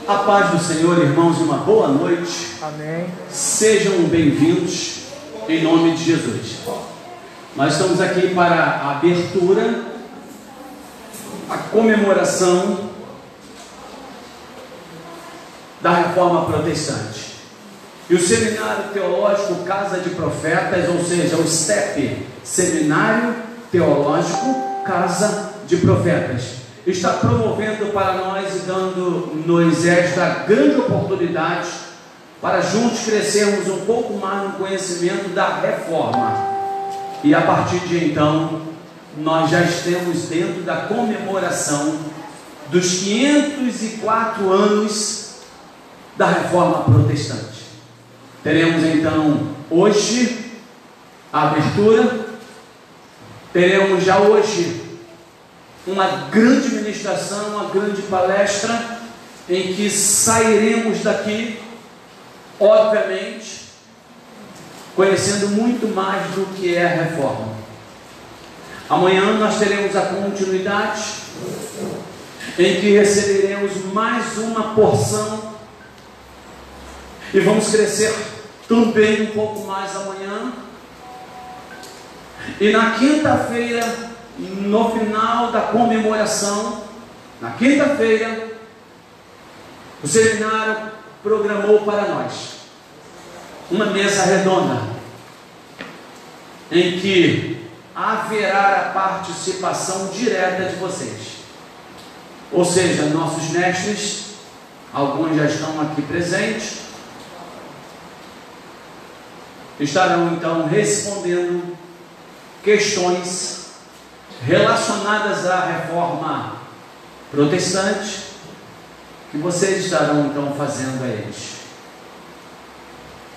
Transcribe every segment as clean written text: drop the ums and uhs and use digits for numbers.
A paz do Senhor, irmãos, e uma boa noite. Amém. Sejam bem-vindos em nome de Jesus. Nós estamos aqui para a abertura, a comemoração da Reforma Protestante. E o Seminário Teológico Casa de Profetas, ou seja, o STEP, Seminário Teológico Casa de Profetas, está promovendo para nós e dando-nos esta grande oportunidade para juntos crescermos um pouco mais no conhecimento da Reforma. E a partir de então, nós já estamos dentro da comemoração dos 504 anos da Reforma Protestante. Teremos então hoje a abertura, teremos já hoje uma grande ministração, uma grande palestra, em que sairemos daqui, obviamente, conhecendo muito mais do que é a reforma. Amanhã nós teremos a continuidade, em que receberemos mais uma porção, e vamos crescer também um pouco mais amanhã. E na quinta-feira, no final da comemoração, na quinta-feira, o seminário programou para nós uma mesa redonda, em que haverá a participação direta de vocês, ou seja, nossos mestres, alguns já estão aqui presentes, estarão então respondendo questões relacionadas à Reforma Protestante, que vocês estarão então fazendo a eles.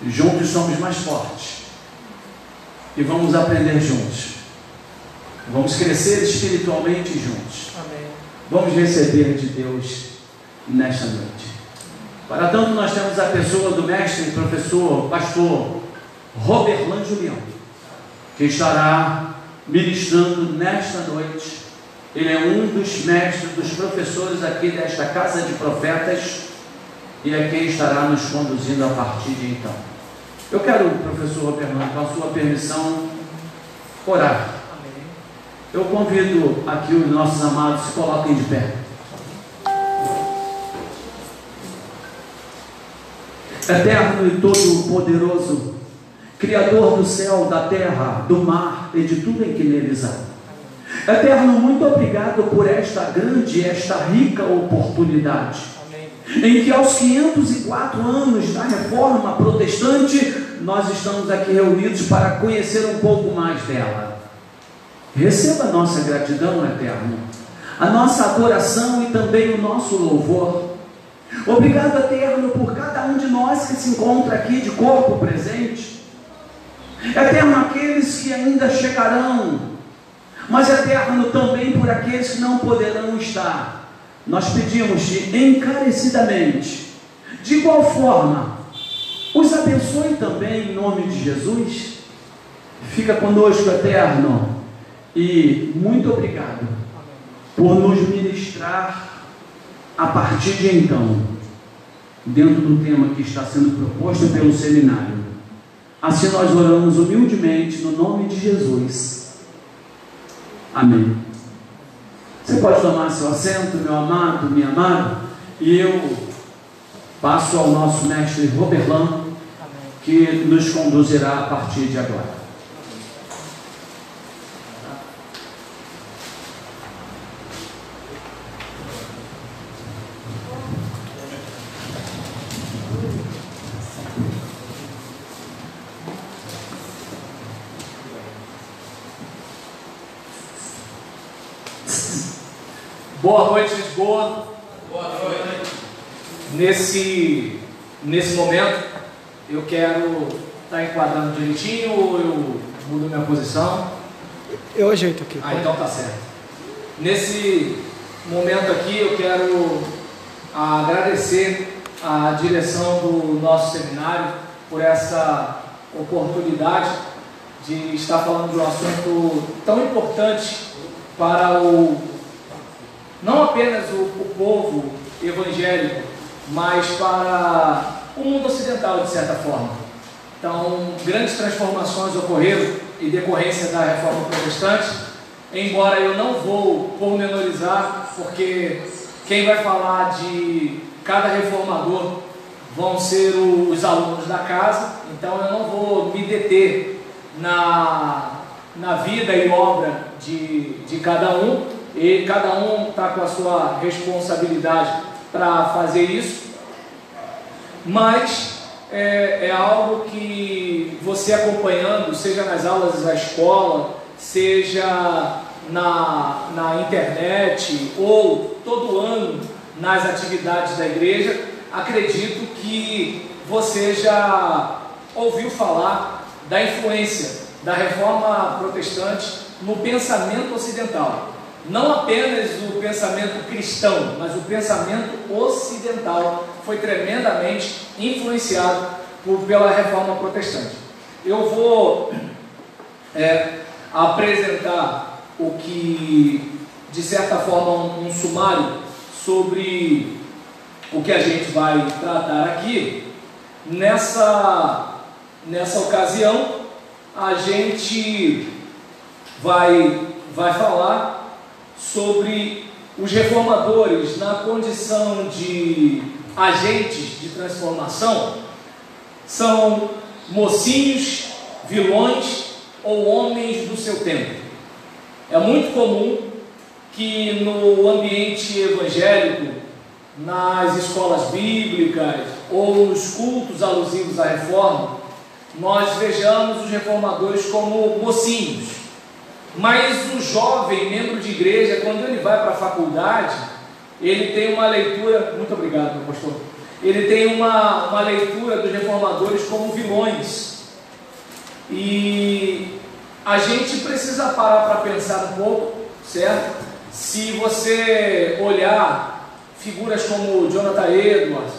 Juntos somos mais fortes, e vamos aprender juntos, vamos crescer espiritualmente juntos. Amém. Vamos receber de Deus nesta noite. Para tanto, nós temos a pessoa do mestre, professor, pastor Roberlan Julião, que estará ministrando nesta noite. Ele é um dos mestres, dos professores aqui desta Casa de Profetas, e é quem estará nos conduzindo a partir de então. Eu quero, professor Roberlan, com a sua permissão, orar. Amém. Eu convido aqui os nossos amados se coloquem de pé. Eterno e todo-poderoso, Criador do céu, da terra, do mar e de tudo em que neles há. Eterno, muito obrigado por esta grande, esta rica oportunidade, em que aos 504 anos da Reforma Protestante, nós estamos aqui reunidos para conhecer um pouco mais dela. Receba a nossa gratidão, Eterno, a nossa adoração e também o nosso louvor. Obrigado, Eterno, por cada um de nós que se encontra aqui de corpo presente. Eterno, aqueles que ainda chegarão, mas Eterno também por aqueles que não poderão estar. Nós pedimos-te encarecidamente, de igual forma, os abençoe também em nome de Jesus. Fica conosco, Eterno, e muito obrigado por nos ministrar a partir de então, dentro do tema que está sendo proposto pelo seminário. Assim nós oramos humildemente no nome de Jesus. Amém. Você pode tomar seu assento, meu amado, minha amada, e eu passo ao nosso mestre Roberlan, que nos conduzirá a partir de agora. Boa noite, Lisboa. Boa noite. Nesse momento, eu quero estar enquadrando direitinho ou eu mudo minha posição? Eu ajeito aqui. Então tá certo. Nesse momento aqui, eu quero agradecer a direção do nosso seminário por essa oportunidade de estar falando de um assunto tão importante para não apenas o povo evangélico, mas para o mundo ocidental, de certa forma. Então, grandes transformações ocorreram em decorrência da Reforma Protestante, embora eu não vou pormenorizar, porque quem vai falar de cada reformador vão ser os alunos da casa, então eu não vou me deter na vida e obra de cada um, e cada um está com a sua responsabilidade para fazer isso, mas é algo que você acompanhando, seja nas aulas da escola, seja na internet ou todo ano nas atividades da igreja, acredito que você já ouviu falar da influência da Reforma Protestante no pensamento ocidental. Não apenas o pensamento cristão, mas o pensamento ocidental foi tremendamente influenciado pela Reforma Protestante. Eu vou apresentar o que, de certa forma, um sumário sobre o que a gente vai tratar aqui. Nessa ocasião, a gente vai falar sobre os reformadores na condição de agentes de transformação. São mocinhos, vilões ou homens do seu tempo. É muito comum que no ambiente evangélico, nas escolas bíblicas ou nos cultos alusivos à reforma, nós vejamos os reformadores como mocinhos. Mas o jovem membro de igreja, quando ele vai para a faculdade, ele tem uma leitura, muito obrigado, meu pastor, ele tem uma leitura dos reformadores como vilões. E a gente precisa parar para pensar um pouco, certo? Se você olhar figuras como Jonathan Edwards,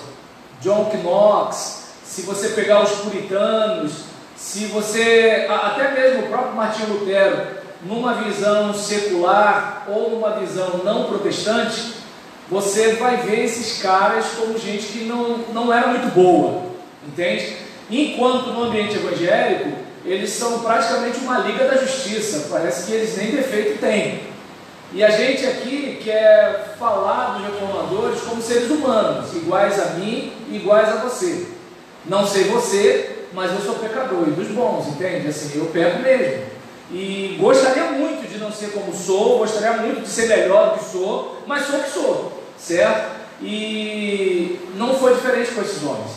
John Knox, se você pegar os puritanos, se você, até mesmo o próprio Martinho Lutero, numa visão secular ou numa visão não protestante, você vai ver esses caras como gente que não era muito boa, entende? Enquanto no ambiente evangélico, eles são praticamente uma liga da justiça, parece que eles nem defeito têm. E a gente aqui quer falar dos reformadores como seres humanos, iguais a mim, iguais a você. Não sei você, mas eu sou pecador, e dos bons, entende? Assim, eu peco mesmo. E gostaria muito de não ser como sou, gostaria muito de ser melhor do que sou, mas sou o que sou, certo? E não foi diferente com esses homens.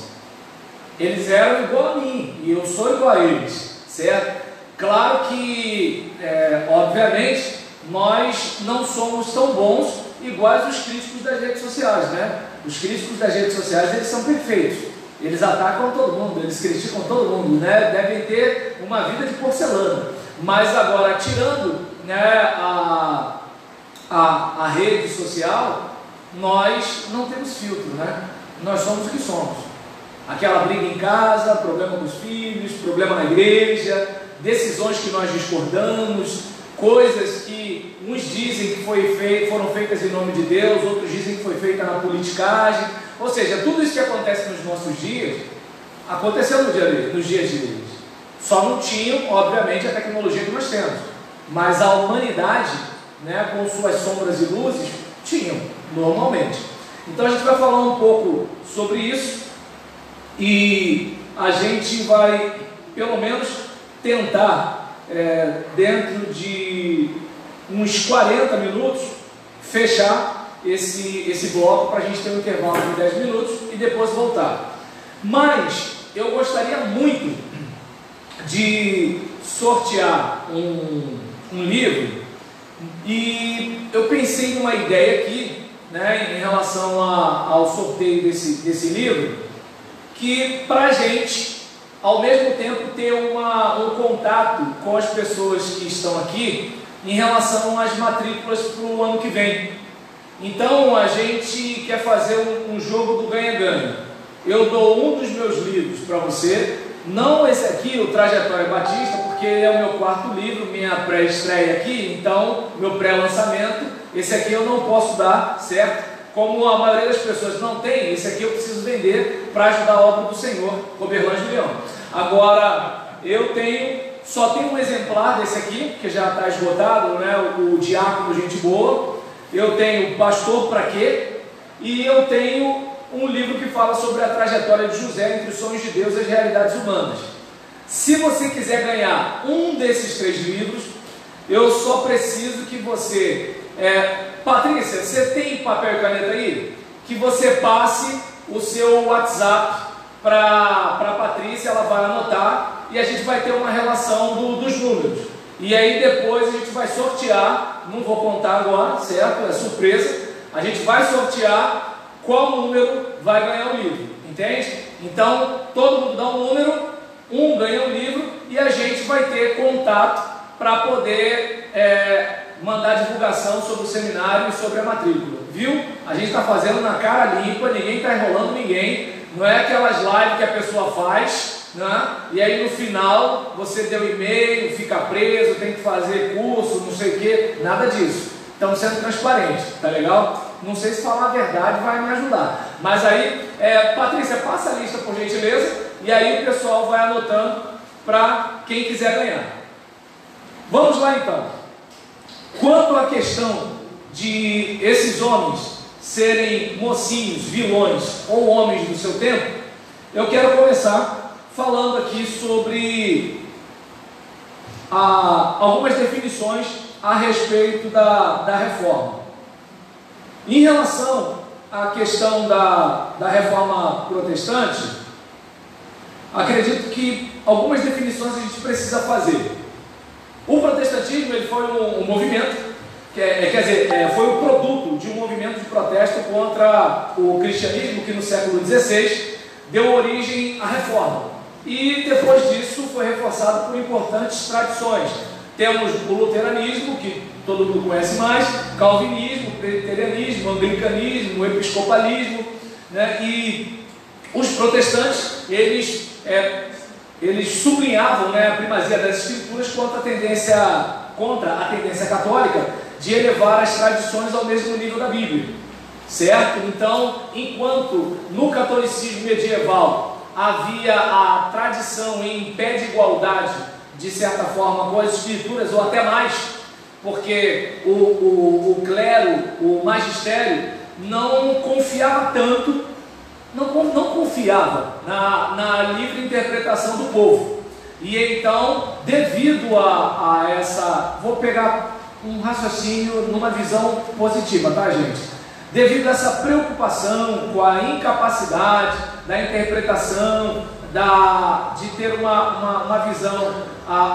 Eles eram igual a mim, e eu sou igual a eles, certo? Claro que, obviamente, nós não somos tão bons iguais os críticos das redes sociais, né? Os críticos das redes sociais, eles são perfeitos. Eles atacam todo mundo, eles criticam todo mundo, né? Devem ter uma vida de porcelana. Mas agora, tirando, né, a rede social, nós não temos filtro, né? Nós somos o que somos. Aquela briga em casa, problema com os filhos, problema na igreja, decisões que nós discordamos, coisas que uns dizem que foram feitas em nome de Deus, outros dizem que foi feita na politicagem. Ou seja, tudo isso que acontece nos nossos dias, aconteceu nos dias de hoje. Só não tinham, obviamente, a tecnologia que nós temos, mas a humanidade, né, com suas sombras e luzes, tinham, normalmente. Então a gente vai falar um pouco sobre isso e a gente vai, pelo menos, tentar, dentro de uns 40 minutos, fechar esse bloco para a gente ter um intervalo de 10 minutos e depois voltar. Mas eu gostaria muito de sortear um livro e eu pensei numa ideia aqui, né, em relação ao sorteio desse livro, que para a gente, ao mesmo tempo, ter um contato com as pessoas que estão aqui em relação às matrículas para o ano que vem. Então a gente quer fazer um jogo do ganha-ganha. Eu dou um dos meus livros para você, não esse aqui, o Trajetória Batista, porque é o meu quarto livro, minha pré-estreia aqui, então, meu pré-lançamento. Esse aqui eu não posso dar, certo? como a maioria das pessoas não tem, esse aqui eu preciso vender para ajudar a obra do Senhor, Oberlândia de Leão. Agora, eu só tenho um exemplar desse aqui, que já está esgotado, né? O Diácono Gente Boa. Eu tenho Pastor Pra Quê? E eu tenho um livro que fala sobre a trajetória de José entre os sonhos de Deus e as realidades humanas. Se você quiser ganhar um desses 3 livros, eu só preciso que você... Patrícia, você tem papel e caneta aí? Que você passe o seu WhatsApp para a Patrícia, ela vai anotar e a gente vai ter uma relação dos números. E aí depois a gente vai sortear, não vou contar agora, certo? É surpresa. A gente vai sortear qual número vai ganhar o livro, entende? Então, todo mundo dá um número, um ganha o livro e a gente vai ter contato para poder mandar divulgação sobre o seminário e sobre a matrícula, viu? A gente está fazendo na cara limpa, ninguém está enrolando ninguém, não é aquelas lives que a pessoa faz, né? E aí no final você deu e-mail, fica preso, tem que fazer curso, não sei o que, nada disso. Estamos sendo transparentes, tá legal? Não sei se falar a verdade vai me ajudar, mas aí, Patrícia, passa a lista por gentileza, e aí o pessoal vai anotando para quem quiser ganhar. Vamos lá então. Quanto à questão de esses homens serem mocinhos, vilões ou homens do seu tempo, eu quero começar falando aqui sobre algumas definições a respeito da reforma. Em relação à questão da reforma protestante, acredito que algumas definições a gente precisa fazer. O protestantismo ele foi um movimento, foi o produto de um movimento de protesto contra o cristianismo que no século XVI deu origem à reforma. E depois disso foi reforçado por importantes tradições. Temos o luteranismo, que todo mundo conhece mais, calvinismo, presbiterianismo, anglicanismo, episcopalismo, né? E os protestantes, eles sublinhavam, né, a primazia das escrituras contra a tendência católica de elevar as tradições ao mesmo nível da Bíblia, certo? Então, enquanto no catolicismo medieval havia a tradição em pé de igualdade, de certa forma, com as escrituras, ou até mais, porque o clero, o magistério, não confiava tanto, não confiava na livre interpretação do povo. E então, devido a essa... Vou pegar um raciocínio numa visão positiva, tá, gente? Devido a essa preocupação com a incapacidade da interpretação, de ter uma visão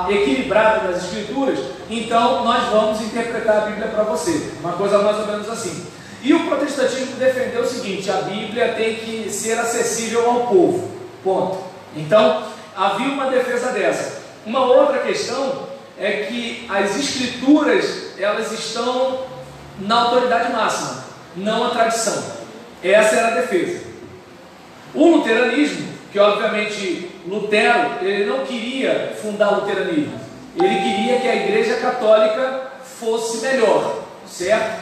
equilibrada das escrituras, então nós vamos interpretar a Bíblia para você. Uma coisa mais ou menos assim. E o protestantismo defendeu o seguinte: a Bíblia tem que ser acessível ao povo, ponto. Então, havia uma defesa dessa. Uma outra questão é que as escrituras, elas estão na autoridade máxima, não a tradição. Essa era a defesa. O luteranismo, que obviamente Lutero, ele não queria fundar o luteranismo, ele queria que a Igreja Católica fosse melhor, certo?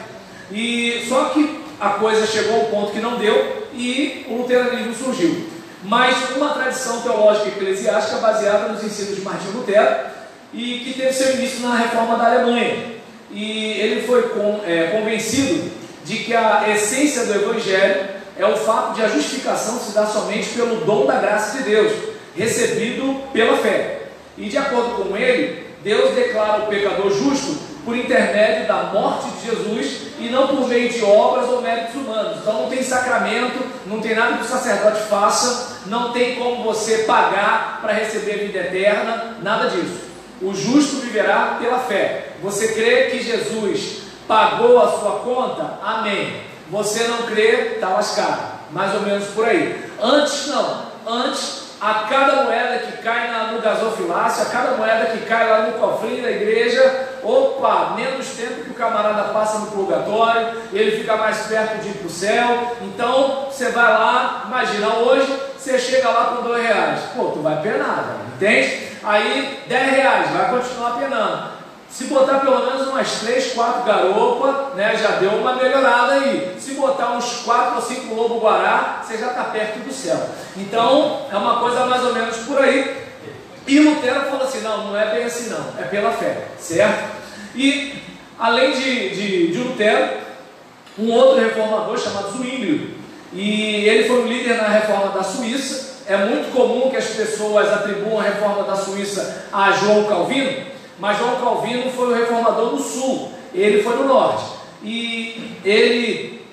E só que a coisa chegou ao ponto que não deu e o luteranismo surgiu. Mas uma tradição teológica eclesiástica baseada nos ensinos de Martinho Lutero e que teve seu início na reforma da Alemanha. E ele foi convencido de que a essência do Evangelho é o fato de a justificação se dar somente pelo dom da graça de Deus, recebido pela fé. E de acordo com ele, Deus declara o pecador justo por intermédio da morte de Jesus e não por meio de obras ou méritos humanos. Então não tem sacramento, não tem nada que o sacerdote faça, não tem como você pagar para receber a vida eterna, nada disso. O justo viverá pela fé. Você crê que Jesus pagou a sua conta? Amém. Você não crê, está lascado. Mais ou menos por aí. Antes não. Antes, a cada moeda que cai no gasofilácio, a cada moeda que cai lá no cofrinho da igreja, opa, menos tempo que o camarada passa no purgatório, ele fica mais perto de ir para o céu. Então, você vai lá, imagina, hoje, você chega lá com R$2. Pô, tu vai penar, entende? Aí, R$10, vai continuar penando. Se botar pelo menos umas 3, 4 garopas, né, já deu uma melhorada aí. Se botar uns 4 ou 5 lobo-guará, você já está perto do céu. Então, é uma coisa mais ou menos por aí. E Lutero falou assim, não é bem assim não, é pela fé, certo? E, além de Lutero, um outro reformador chamado Zwinglio, e ele foi um líder na reforma da Suíça. É muito comum que as pessoas atribuam a reforma da Suíça a João Calvino, mas João Calvino foi o reformador do sul, ele foi do norte. E ele,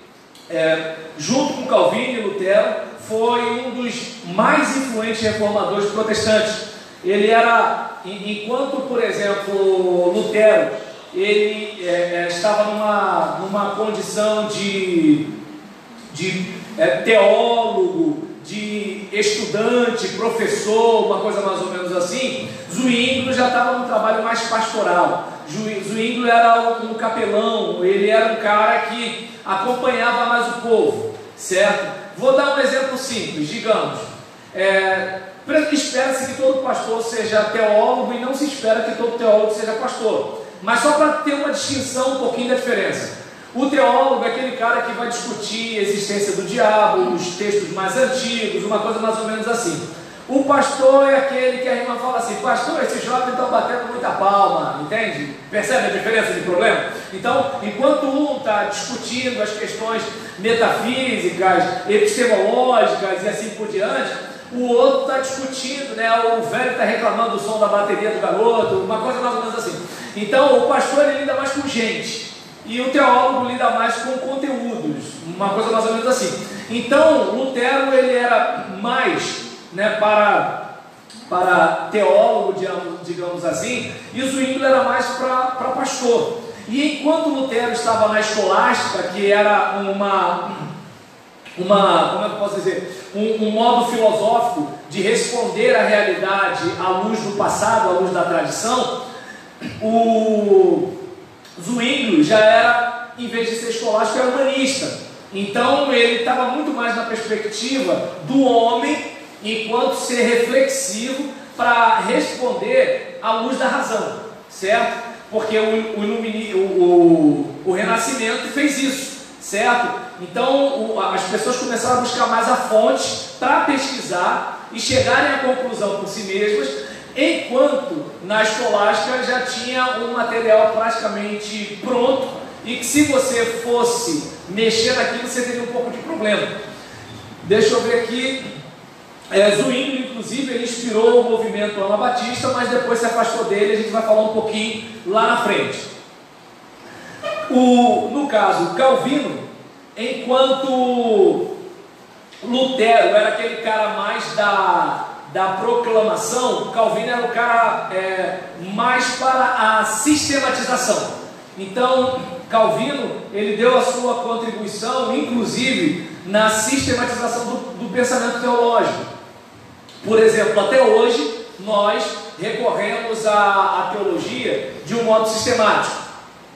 junto com Calvino e Lutero, foi um dos mais influentes reformadores protestantes. Ele era, enquanto, por exemplo, Lutero, ele estava numa condição de teólogo, de estudante, professor, uma coisa mais ou menos assim. Zwinglio já estava num trabalho mais pastoral. Zwinglio era um capelão, ele era um cara que acompanhava mais o povo, certo? Vou dar um exemplo simples, digamos, espera-se que todo pastor seja teólogo e não se espera que todo teólogo seja pastor, mas só para ter uma distinção, um pouquinho da diferença. O teólogo é aquele cara que vai discutir a existência do diabo, os textos mais antigos, uma coisa mais ou menos assim. O pastor é aquele que a irmã fala assim, pastor, esses jovens estão batendo muita palma, entende? Percebe a diferença de problema? Então, enquanto um está discutindo as questões metafísicas, epistemológicas e assim por diante, o outro está discutindo, né? O velho está reclamando do som da bateria do garoto, uma coisa mais ou menos assim. Então, o pastor ele lida mais com gente. E o teólogo lida mais com conteúdos, uma coisa mais ou menos assim. Então, Lutero ele era mais, né, para teólogo, digamos assim, e Zwinglio era mais para pastor. E enquanto Lutero estava na escolástica, que era como é que eu posso dizer, um modo filosófico de responder à realidade à luz do passado, à luz da tradição, o Zwinglio já era, em vez de ser escolástico, era humanista. Então ele estava muito mais na perspectiva do homem, enquanto ser reflexivo para responder à luz da razão, certo? Porque o Renascimento fez isso, certo? Então as pessoas começaram a buscar mais a fonte para pesquisar e chegarem à conclusão por si mesmas, enquanto na escolástica já tinha um material praticamente pronto e que se você fosse mexer naquilo você teria um pouco de problema. Deixa eu ver aqui, Zwinglio inclusive ele inspirou o movimento anabatista, mas depois se afastou dele, a gente vai falar um pouquinho lá na frente. No caso, Calvino, enquanto Lutero era aquele cara mais da proclamação, Calvino era o cara mais para a sistematização. Então, Calvino, ele deu a sua contribuição, inclusive, na sistematização do pensamento teológico. Por exemplo, até hoje, nós recorremos à teologia de um modo sistemático.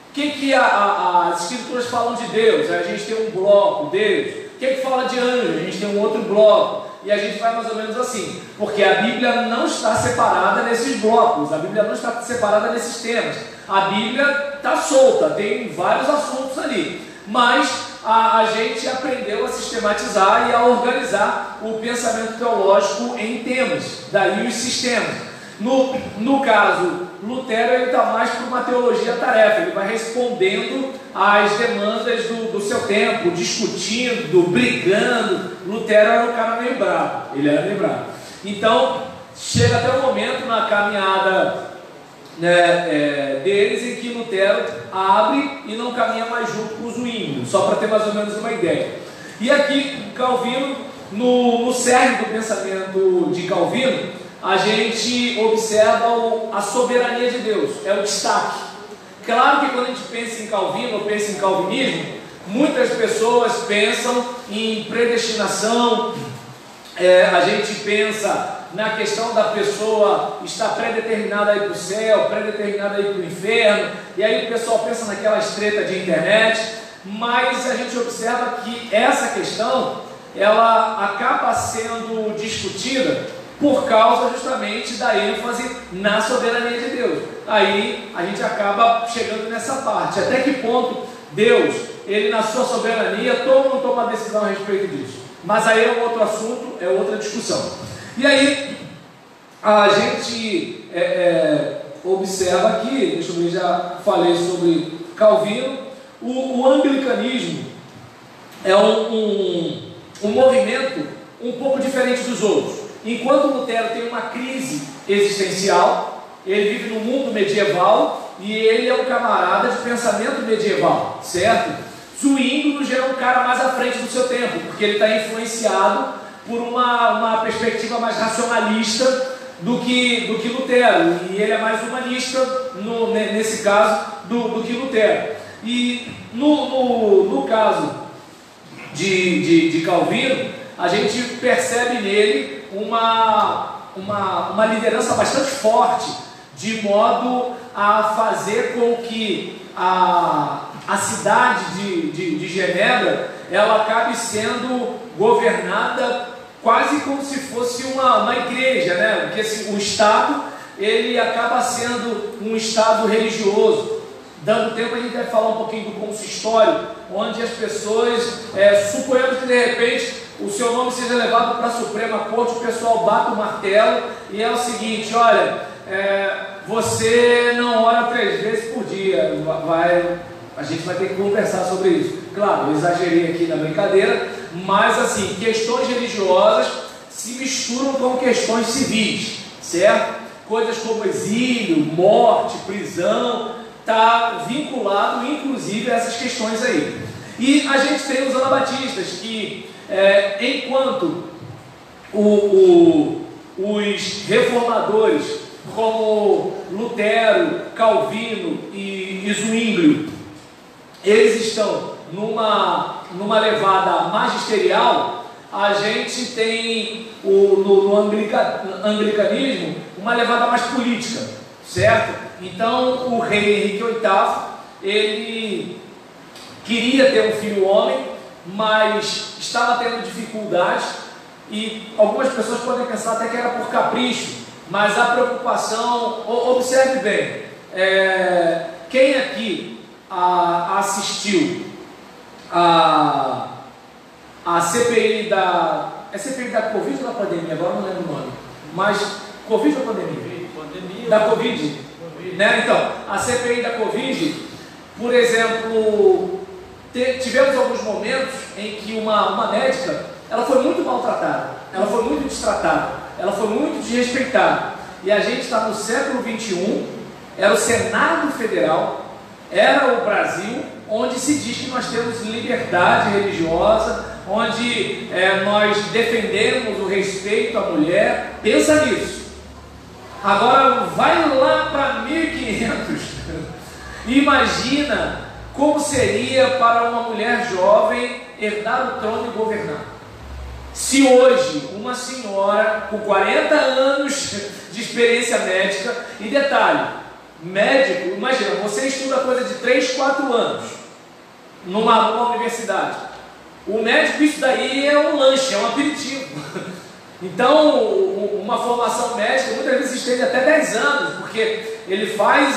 O que as escrituras falam de Deus? A gente tem um bloco, Deus. O que fala de anjo? A gente tem um outro bloco. E a gente vai mais ou menos assim, porque a Bíblia não está separada nesses blocos, a Bíblia não está separada nesses temas, a Bíblia está solta, tem vários assuntos ali, mas a gente aprendeu a sistematizar e a organizar o pensamento teológico em temas, daí os sistemas. No caso, Lutero ele está mais para uma teologia tarefa, ele vai respondendo às demandas do seu tempo, discutindo, brigando. Lutero era um cara meio bravo, ele era meio bravo. Então, chega até o momento na caminhada deles em que Lutero abre e não caminha mais junto com os Zwinglio, só para ter mais ou menos uma ideia. E aqui, Calvino, no cerne do pensamento de Calvino, a gente observa a soberania de Deus, é o destaque. Claro que quando a gente pensa em Calvino, ou pensa em calvinismo, muitas pessoas pensam em predestinação, a gente pensa na questão da pessoa estar predeterminada a ir para o céu, predeterminada a ir para o inferno, e aí o pessoal pensa naquelas tretas de internet, mas a gente observa que essa questão, ela acaba sendo discutida por causa justamente da ênfase na soberania de Deus. Aí a gente acaba chegando nessa parte, até que ponto Deus, ele na sua soberania, toma ou não toma decisão a respeito disso. Mas aí é um outro assunto, é outra discussão. E aí a gente observa aqui, deixa eu ver, já falei sobre Calvino, o anglicanismo é um movimento um pouco diferente dos outros. Enquanto Lutero tem uma crise existencial, ele vive no mundo medieval e ele é um camarada de pensamento medieval, certo? Zwinglio já é um cara mais à frente do seu tempo, porque ele está influenciado por uma perspectiva mais racionalista do que Lutero, e ele é mais humanista nesse caso do que Lutero. E no caso de Calvino, a gente percebe nele uma liderança bastante forte, de modo a fazer com que a cidade de Genebra ela acabe sendo governada quase como se fosse uma igreja, né? Porque assim, o Estado ele acaba sendo um Estado religioso. Dando tempo, a gente deve falar um pouquinho do consistório, onde as pessoas, suponhamos que de repente o seu nome seja levado para a Suprema Corte, o pessoal bate o martelo e é o seguinte: olha, você não ora 3 vezes por dia, a gente vai ter que conversar sobre isso. Claro, eu exagerei aqui na brincadeira, mas assim, questões religiosas se misturam com questões civis, certo? Coisas como exílio, morte, prisão, está vinculado inclusive a essas questões aí. E a gente tem os anabatistas que, enquanto os reformadores como Lutero, Calvino e Zwinglio, eles estão numa levada magisterial, a gente tem no anglicanismo uma levada mais política, certo? Então o rei Henrique VIII, ele queria ter um filho homem, mas estava tendo dificuldades, e algumas pessoas podem pensar até que era por capricho, mas a preocupação, observe bem, quem aqui assistiu a CPI é CPI da Covid ou da pandemia? Agora não lembro o nome, mas Covid ou pandemia? Da Covid, né? Então, a CPI da Covid, por exemplo, tivemos alguns momentos em que uma médica, ela foi muito maltratada, ela foi muito destratada, ela foi muito desrespeitada, e a gente está no século XXI, era o Senado Federal, era o Brasil, onde se diz que nós temos liberdade religiosa, onde nós defendemos o respeito à mulher. Pensa nisso. Agora vai lá para 1500 e imagina como seria para uma mulher jovem herdar o trono e governar. Se hoje uma senhora com 40 anos de experiência médica, e detalhe, médico, imagina, você estuda coisa de 3, 4 anos numa universidade. O médico, isso daí é um lanche, é um aperitivo. Então, uma formação médica muitas vezes se estende até 10 anos, porque ele faz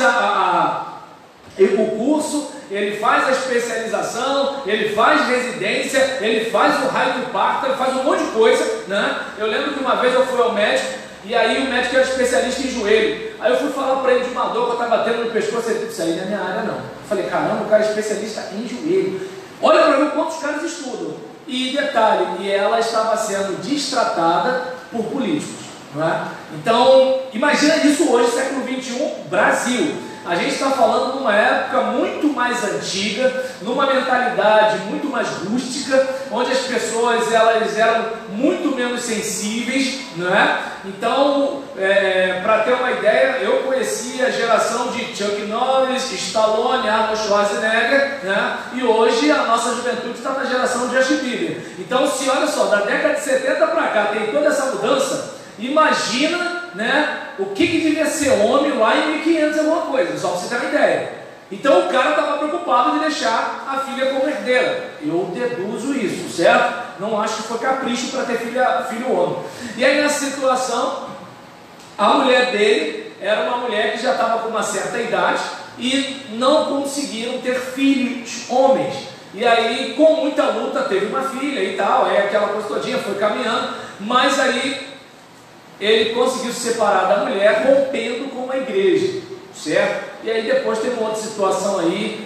o curso, ele faz a especialização, ele faz residência, ele faz o raio do parto, ele faz um monte de coisa, né? Eu lembro que uma vez eu fui ao médico, e aí o médico era especialista em joelho. Aí eu fui falar para ele de uma dor que eu estava batendo no pescoço, ele disse: isso aí não é minha área não. Eu falei: caramba, o cara é especialista em joelho. Olha para ver quantos caras estudam. E detalhe, ela estava sendo destratada por políticos, não é? Então, imagina isso hoje, século XXI, Brasil. A gente está falando numa época muito mais antiga, numa mentalidade muito mais rústica, onde as pessoas elas eram muito menos sensíveis, não é? Então, para ter uma ideia, eu conheci a geração de Chuck Norris, Stallone, Arnold Schwarzenegger, né? E hoje a nossa juventude está na geração de Justin Bieber. Então, se olha só, da década de 70 para cá tem toda essa mudança. Imagina, né, o que devia ser homem lá em 1500 alguma coisa, só para você ter uma ideia. Então o cara estava preocupado de deixar a filha como herdeira. Eu deduzo isso, certo? Não acho que foi capricho para ter filho homem. E aí nessa situação, a mulher dele era uma mulher que já estava com uma certa idade e não conseguiram ter filhos homens. E aí, com muita luta, teve uma filha e tal, aí aquela coisa todinha foi caminhando, mas aí ele conseguiu se separar da mulher, rompendo com a igreja, certo? E aí depois teve uma outra situação aí,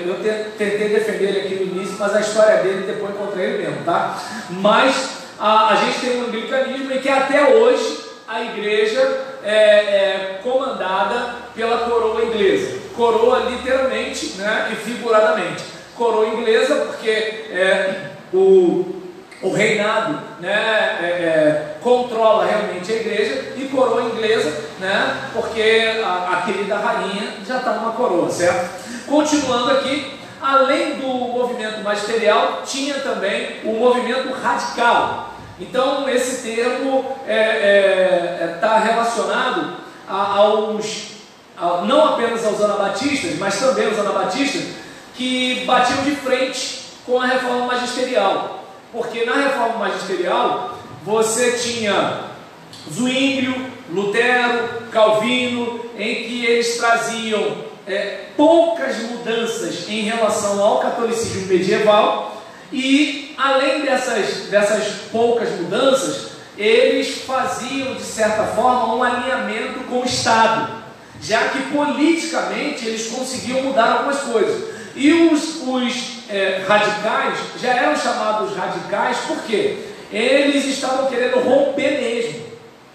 eu tentei defender ele aqui no início, mas a história dele depois encontrei ele mesmo, tá? Mas a gente tem um anglicanismo em que até hoje a igreja é comandada pela coroa inglesa. Coroa literalmente, né, e figuradamente. Coroa inglesa porque o reinado, né, controla realmente a igreja, e coroa inglesa, né, porque a querida rainha já está numa coroa, certo? Continuando aqui, além do movimento magisterial, tinha também o movimento radical. Então esse termo está relacionado não apenas aos anabatistas, mas também aos anabatistas que batiam de frente com a reforma magisterial. Porque na reforma magisterial você tinha Zwinglio, Lutero, Calvino, em que eles traziam poucas mudanças em relação ao catolicismo medieval, e além dessas poucas mudanças, eles faziam de certa forma um alinhamento com o Estado, já que politicamente eles conseguiam mudar algumas coisas. E os radicais já eram chamados radicais porque eles estavam querendo romper mesmo.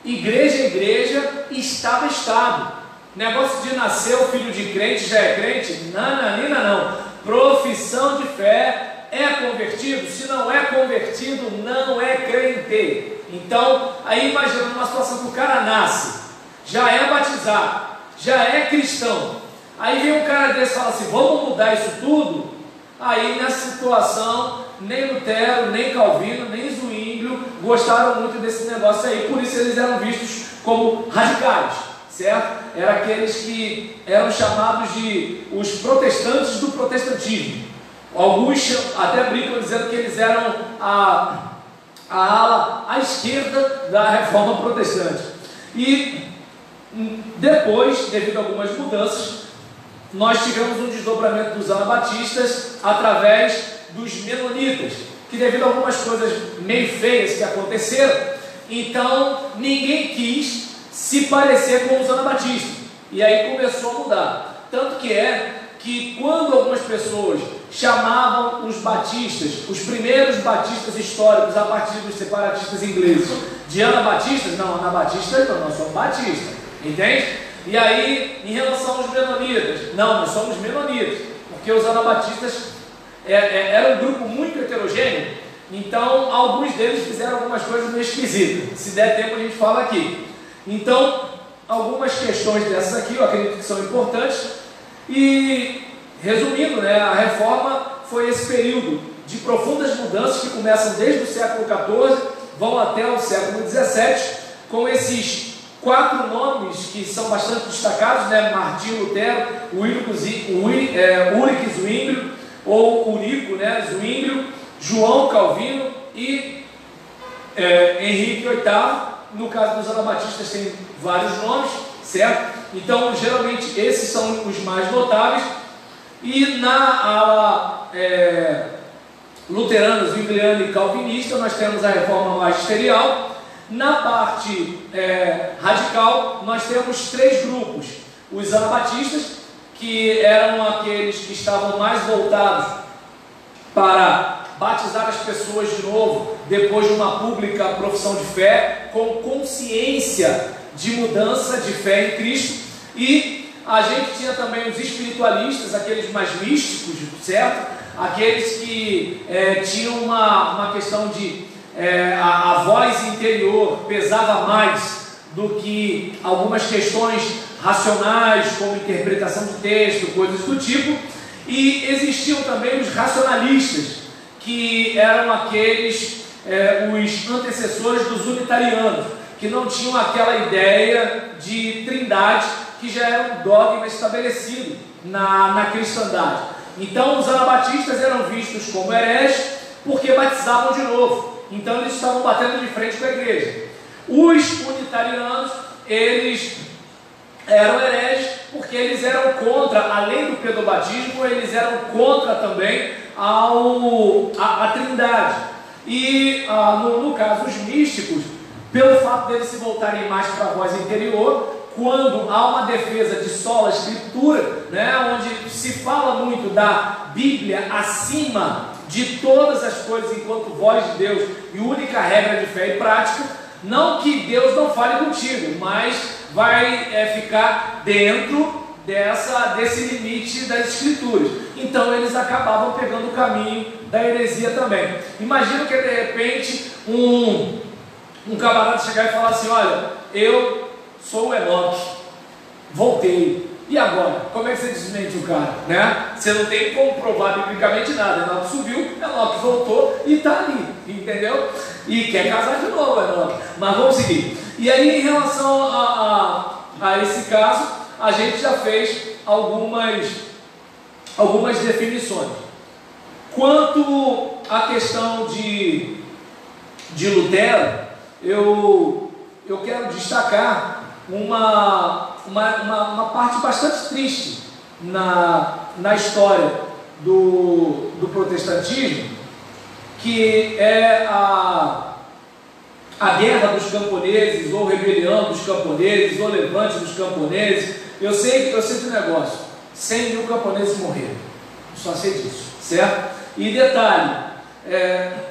Igreja é igreja, Estado é Estado. Negócio de nascer o filho de crente já é crente? Nananina não. Profissão de fé, é convertido? Se não é convertido, não é crente. Então, aí imagina uma situação que o cara nasce, já é batizado, já é cristão. Aí vem um cara desse e fala assim, vamos mudar isso tudo? Aí nessa situação, nem Lutero, nem Calvino, nem Zwinglio gostaram muito desse negócio aí, por isso eles eram vistos como radicais, certo? Eram aqueles que eram chamados de os protestantes do protestantismo. Alguns até brincam dizendo que eles eram a ala à esquerda da reforma protestante. E depois, devido a algumas mudanças, nós tivemos um desdobramento dos anabatistas através dos menonitas, que devido a algumas coisas meio feias que aconteceram, então ninguém quis se parecer com os anabatistas, e aí começou a mudar. Tanto que quando algumas pessoas chamavam os batistas, os primeiros batistas históricos a partir dos separatistas ingleses, de anabatistas, não, anabatistas não, nós somos batistas, entende? E aí, em relação aos menonitas, não, nós somos menonitas, porque os anabatistas eram um grupo muito heterogêneo, então alguns deles fizeram algumas coisas meio esquisitas. Se der tempo a gente fala aqui. Então, algumas questões dessas aqui eu acredito que são importantes. E, resumindo, né, a reforma foi esse período de profundas mudanças que começam desde o século XIV, vão até o século XVII, com esses 4 nomes que são bastante destacados, né? Martinho Lutero, Ulrich Zwinglio, ou Urico, né? Zwinglio, João Calvino e Henrique VIII. No caso dos anabatistas tem vários nomes, certo? Então, geralmente, esses são os mais notáveis. E na ala luterana, zwingliana e calvinista, nós temos a reforma magisterial. Na parte radical, nós temos 3 grupos. Os anabatistas, que eram aqueles que estavam mais voltados para batizar as pessoas de novo, depois de uma pública profissão de fé, com consciência de mudança de fé em Cristo. E a gente tinha também os espiritualistas, aqueles mais místicos, certo? Aqueles que tinham uma questão de a voz interior pesava mais do que algumas questões racionais, como interpretação de texto, coisas do tipo. E existiam também os racionalistas, que eram aqueles, os antecessores dos unitarianos, que não tinham aquela ideia de trindade, que já era um dogma estabelecido na cristandade. Então os anabatistas eram vistos como hereges porque batizavam de novo. Então eles estavam batendo de frente com a igreja. Os unitarianos, eles eram hereges porque eles eram contra, além do pedobatismo, eles eram contra também a Trindade. E no caso, os místicos, pelo fato deles se voltarem mais para a voz interior, quando há uma defesa de sola escritura, né, onde se fala muito da Bíblia acima de todas as coisas enquanto voz de Deus e única regra de fé e prática, não que Deus não fale contigo, mas vai ficar dentro desse limite das escrituras. Então eles acabavam pegando o caminho da heresia também. Imagina que de repente um camarada chegar e falar assim: olha, eu sou o Enoque, voltei, e agora? Como é que você desmente o cara? Né? Você não tem como provar biblicamente nada. Enoque subiu, Enoque voltou e está ali, entendeu? E quer casar de novo, Enoque. Mas vamos seguir. E aí, em relação a esse caso, a gente já fez algumas definições. Quanto à questão de Lutero, eu quero destacar uma parte bastante triste na história do protestantismo, que é a guerra dos camponeses, ou rebelião dos camponeses, ou levante dos camponeses. Eu sei de um negócio: 100 mil camponeses morreram, só sei disso, certo? E detalhe,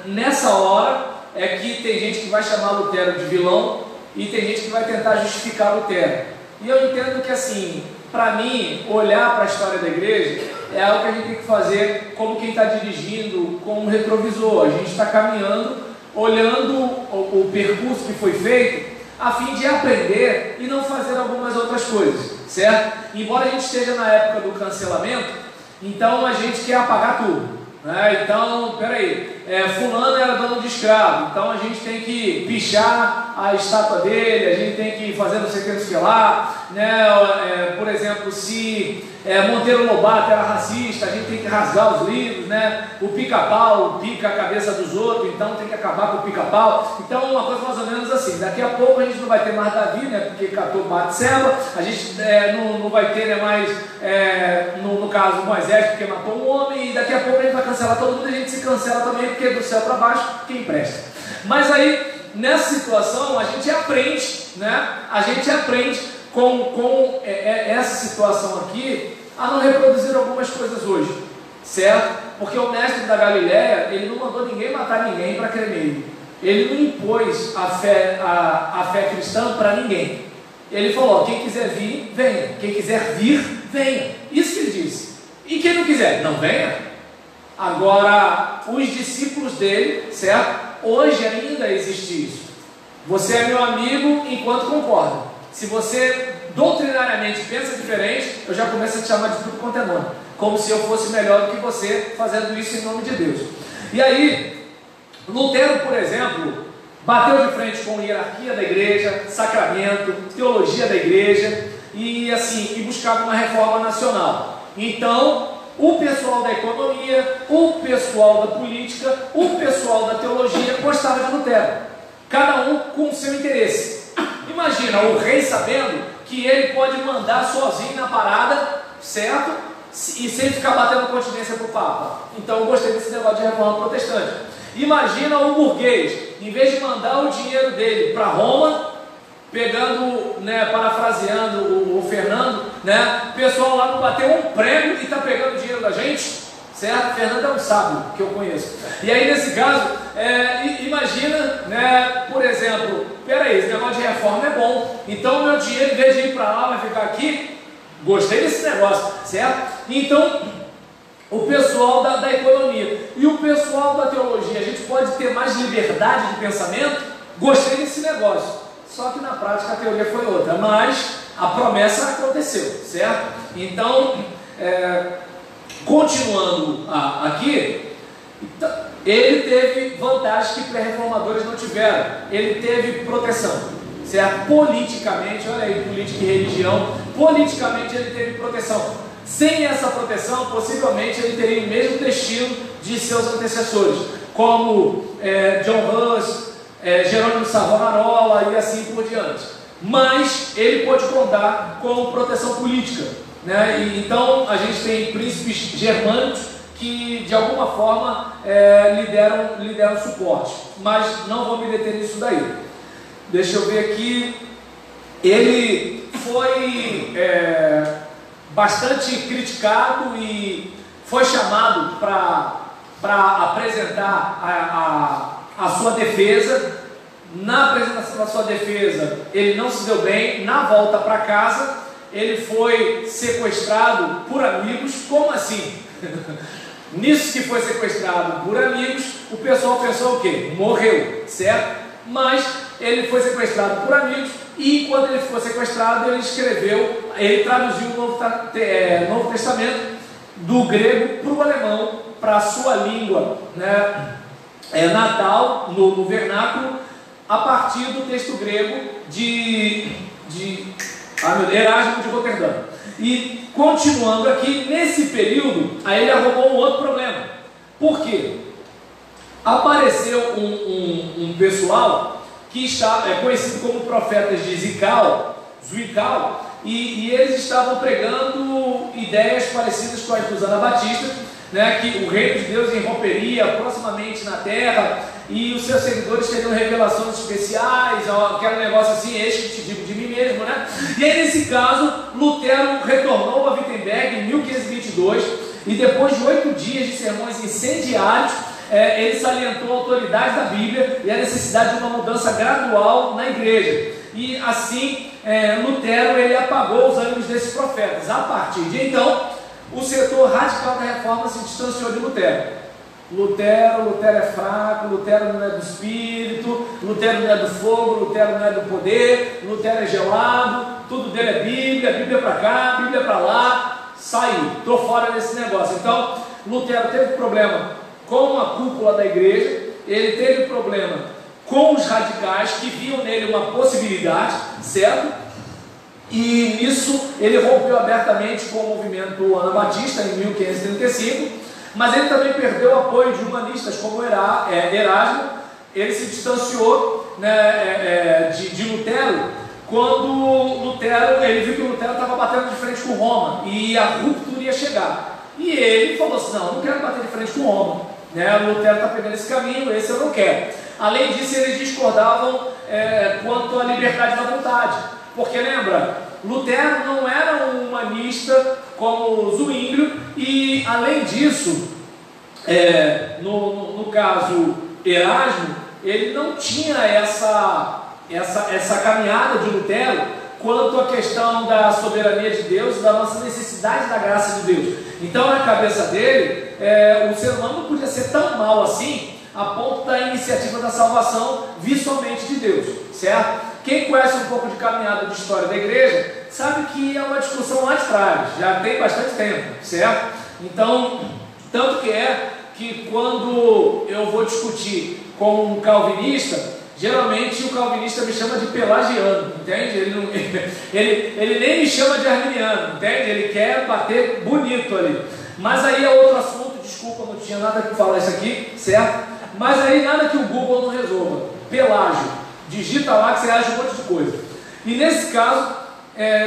nessa hora é que tem gente que vai chamar Lutero de vilão e tem gente que vai tentar justificar Lutero. E eu entendo que, assim, para mim, olhar para a história da igreja é algo que a gente tem que fazer como quem está dirigindo com um retrovisor. A gente está caminhando, olhando o percurso que foi feito, a fim de aprender e não fazer algumas outras coisas, certo? Embora a gente esteja na época do cancelamento, então a gente quer apagar tudo, né? Então, peraí, fulano era dono de escravo, então a gente tem que pichar a estátua dele, a gente tem que fazer não sei o que lá, né? Por exemplo, se Monteiro Lobato era racista, a gente tem que rasgar os livros, né? O pica-pau pica a cabeça dos outros, então tem que acabar com o pica-pau. Então, uma coisa mais ou menos assim: daqui a pouco a gente não vai ter mais Davi, né? Porque catou Batseba, a gente não vai ter, né, mais, no caso, Moisés, porque matou um homem, e daqui a pouco a gente vai cancelar todo mundo, e a gente se cancela também, porque do céu para baixo, quem presta. Mas aí, nessa situação, a gente aprende, né? A gente aprende com essa situação aqui a não reproduzir algumas coisas hoje, certo? Porque o mestre da Galileia, ele não mandou ninguém matar ninguém para crer nele. Ele não impôs a fé cristã para ninguém. Ele falou: quem quiser vir, venha. Quem quiser vir, venha. Isso que ele disse. E quem não quiser, não venha. Agora, os discípulos dele, certo? Hoje ainda existe isso. Você é meu amigo enquanto concorda. Se você doutrinariamente pensa diferente, eu já começo a te chamar de tudo quanto é nome, como se eu fosse melhor do que você, fazendo isso em nome de Deus. E aí, Lutero, por exemplo, bateu de frente com a hierarquia da igreja, sacramento, teologia da igreja, e buscava uma reforma nacional. Então, o pessoal da economia, o pessoal da política, o pessoal da teologia gostava de Lutero, cada um com o seu interesse. Imagina o rei sabendo que ele pode mandar sozinho na parada, certo? E sem ficar batendo continência para o Papa. Então eu gostei desse negócio de reforma protestante. Imagina o burguês, em vez de mandar o dinheiro dele para Roma, pegando, né, parafraseando o Fernando, né, o pessoal lá não bateu um prêmio e está pegando o dinheiro da gente, certo? Fernando é um sábio que eu conheço. E aí, nesse caso, imagina, né, por exemplo, peraí, esse negócio de reforma é bom, então o meu dinheiro, em vez de ir para lá, vai ficar aqui. Gostei desse negócio, certo? Então, o pessoal da economia e o pessoal da teologia, a gente pode ter mais liberdade de pensamento. Gostei desse negócio. Só que na prática a teoria foi outra, mas a promessa aconteceu, certo? Então, continuando aqui, ele teve vantagens que pré-reformadores não tiveram. Ele teve proteção, certo? Politicamente, olha aí, política e religião, politicamente ele teve proteção. Sem essa proteção, possivelmente ele teria o mesmo destino de seus antecessores, como John Hus, Jerônimo Savonarola e assim por diante. Mas ele pode contar com proteção política, né? E, então a gente tem príncipes germânicos que de alguma forma lhe deram suporte, mas não vou me deter nisso daí. Deixa eu ver aqui. Ele foi bastante criticado e foi chamado para apresentar a sua defesa. Na apresentação da sua defesa, ele não se deu bem. Na volta para casa, ele foi sequestrado por amigos. Como assim? Nisso que foi sequestrado por amigos, o pessoal pensou o quê? Morreu, certo? Mas ele foi sequestrado por amigos e quando ele ficou sequestrado, ele traduziu o Novo Testamento do grego para o alemão, para a sua língua, né? Natal, no vernáculo, a partir do texto grego de Erasmo de Roterdã. E continuando aqui, nesse período, aí ele arrumou um outro problema. Por quê? Apareceu um pessoal que é conhecido como profetas de Zwickau, e eles estavam pregando ideias parecidas com as dos anabatistas, né, que o reino de Deus irromperia proximamente na terra e os seus seguidores teriam revelações especiais, aquele negócio assim, eis que te digo de mim mesmo, né? E aí nesse caso, Lutero retornou a Wittenberg em 1522 e depois de 8 dias de sermões incendiários, ele salientou a autoridade da Bíblia e a necessidade de uma mudança gradual na igreja. E assim, Lutero ele apagou os ânimos desses profetas. A partir de então, o setor radical da reforma se distanciou de Lutero. Lutero é fraco, Lutero não é do espírito, Lutero não é do fogo, Lutero não é do poder, Lutero é gelado, tudo dele é Bíblia para cá, Bíblia para lá, saiu, estou fora desse negócio. Então, Lutero teve problema com a cúpula da igreja, ele teve problema com os radicais que viam nele uma possibilidade, certo? E nisso ele rompeu abertamente com o movimento anabatista em 1535, mas ele também perdeu o apoio de humanistas como Erasmo. Ele se distanciou, né, de Lutero quando ele viu que o Lutero estava batendo de frente com Roma e a ruptura ia chegar. E ele falou assim: não quero bater de frente com Roma, né? O Lutero está pegando esse caminho, esse eu não quero. Além disso, eles discordavam quanto à liberdade da vontade, porque lembra, Lutero não era um humanista como Zwinglio, e além disso, no caso Erasmo, ele não tinha essa caminhada de Lutero quanto à questão da soberania de Deus e da nossa necessidade da graça de Deus. Então, na cabeça dele, o ser humano não podia ser tão mal assim a ponto da iniciativa da salvação vir somente de Deus, certo? Quem conhece um pouco de caminhada de história da igreja sabe que é uma discussão lá de trás, já tem bastante tempo, certo? Então, tanto que quando eu vou discutir com um calvinista, geralmente o calvinista me chama de pelagiano, entende? Ele nem me chama de arminiano, entende? Ele quer bater bonito ali. Mas aí é outro assunto, desculpa, não tinha nada que falar isso aqui, certo? Mas aí nada que o Google não resolva. Pelágio, digita lá que você acha um monte de coisa. E nesse caso,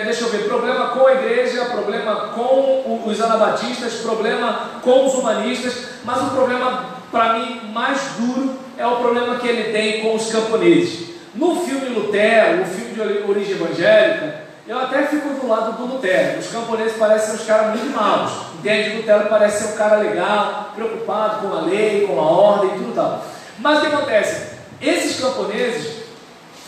deixa eu ver, problema com a igreja, problema com os anabatistas, problema com os humanistas, mas o problema, para mim, mais duro é o problema que ele tem com os camponeses. No filme Lutero, o filme de origem evangélica, eu até fico do lado do Lutero. Os camponeses parecem ser os caras muito maus, entende? Lutero parece ser um cara legal, preocupado com a lei, com a ordem e tudo tal. Mas o que acontece? Esses camponeses,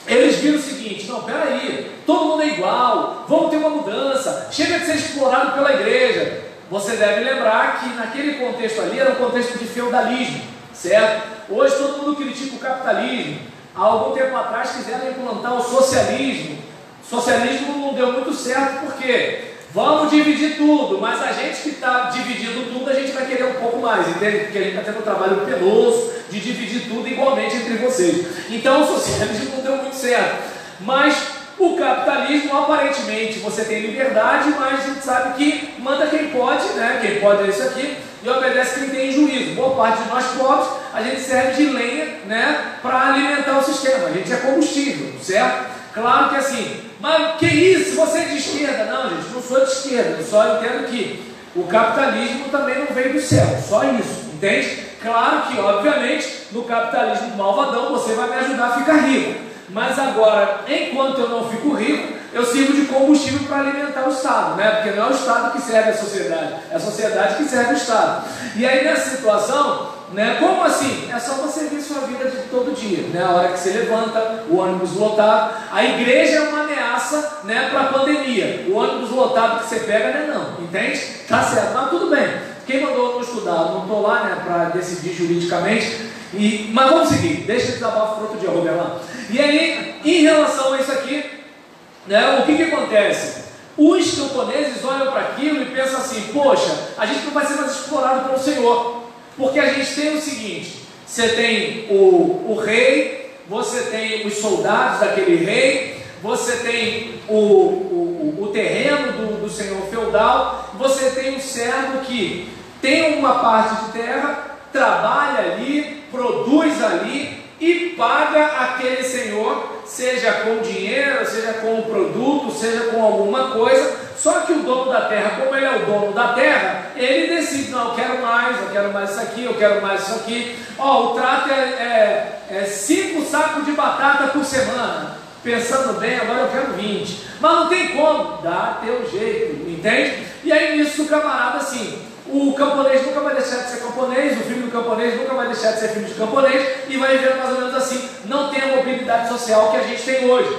eles viram o seguinte: não, peraí, todo mundo é igual, vamos ter uma mudança, chega de ser explorado pela igreja. Você deve lembrar que naquele contexto ali era um contexto de feudalismo, certo? Hoje todo mundo critica o capitalismo. Há algum tempo atrás quiseram implantar o socialismo. O socialismo não deu muito certo, porque vamos dividir tudo, mas a gente que está dividindo tudo, a gente vai querer um pouco mais, entende? Porque a gente está tendo um trabalho penoso de dividir tudo igualmente entre vocês. Então o socialismo não deu muito certo. Mas O capitalismo, aparentemente, você tem liberdade, mas a gente sabe que manda quem pode, né? Quem pode é isso aqui, e obedece quem tem juízo. Boa parte de nós pobres, a gente serve de lenha, né? Para alimentar o sistema. A gente é combustível, certo? Claro que assim, mas que isso? Você é de esquerda? Não, gente, não sou de esquerda. Eu só entendo que o capitalismo também não veio do céu. Só isso, entende? Claro que, obviamente, no capitalismo malvadão, você vai me ajudar a ficar rico. Mas agora, enquanto eu não fico rico, eu sirvo de combustível para alimentar o Estado, né? Porque não é o Estado que serve a sociedade, é a sociedade que serve o Estado. E aí nessa situação, né? Como assim? É só você ver sua vida de todo dia, né? A hora que você levanta, o ônibus lotado. A igreja é uma ameaça, né? Para a pandemia. O ônibus lotado que você pega, né? Não, entende? Tá certo, mas tudo bem. Quem mandou não estudar? Eu não estou lá, né? Para decidir juridicamente. Mas vamos seguir. Deixa esse desabafo para outro dia, Roberto. E aí, em relação a isso aqui, né? O que acontece? Os camponeses olham para aquilo e pensam assim: poxa, a gente não vai ser mais explorado pelo Senhor. Porque a gente tem o seguinte: você tem o rei, você tem os soldados daquele rei, você tem o terreno do senhor feudal, você tem um servo que tem uma parte de terra, trabalha ali, produz ali e paga aquele senhor, seja com dinheiro, seja com um produto, seja com alguma coisa. Só que o dono da terra, como ele é o dono da terra, ele decide: não, eu quero mais isso aqui, eu quero mais isso aqui. Ó, o trato é 5 sacos de batata por semana. Pensando bem, agora eu quero 20. Mas não tem como, dá teu jeito, entende? E aí nisso o camarada assim, o camponês nunca vai deixar de ser camponês, o filho do camponês nunca vai deixar de ser filho de camponês, e vai viver mais ou menos assim. Não tem a mobilidade social que a gente tem hoje.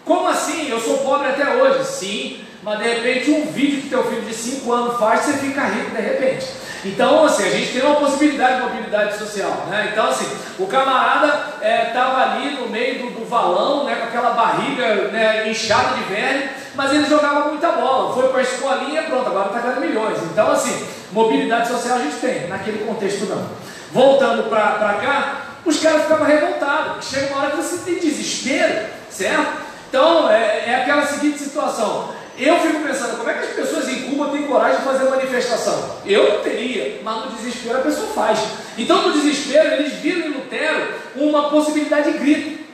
Como assim? Eu sou pobre até hoje. Sim, mas de repente um vídeo que teu filho de 5 anos faz, você fica rico de repente. Então assim, a gente tem uma possibilidade de mobilidade social, né? Então assim, o camarada estava ali no meio do valão, né, com aquela barriga, né, inchada de velho, mas ele jogava muita bola, foi para a escolinha, pronto, agora está ganhando milhões. Então assim, mobilidade social a gente tem, naquele contexto não. Voltando para cá, os caras ficavam revoltados, porque chega uma hora que você tem desespero, certo? Então é aquela seguinte situação. Eu fico pensando, como é que as pessoas em Cuba têm coragem de fazer manifestação? Eu não teria, mas no desespero a pessoa faz. Então no desespero eles viram em Lutero uma possibilidade de grito.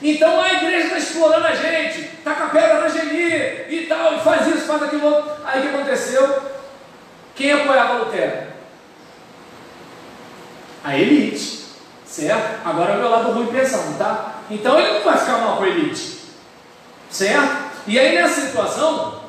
Então a igreja está explorando a gente, taca pedra na geni e tal, e faz isso, faz aquilo outro. Aí o que aconteceu? Quem apoiava Lutero? A elite, certo? Agora é o meu lado ruim pensando, tá? Então ele não vai ficar mal com a elite, certo? E aí nessa situação,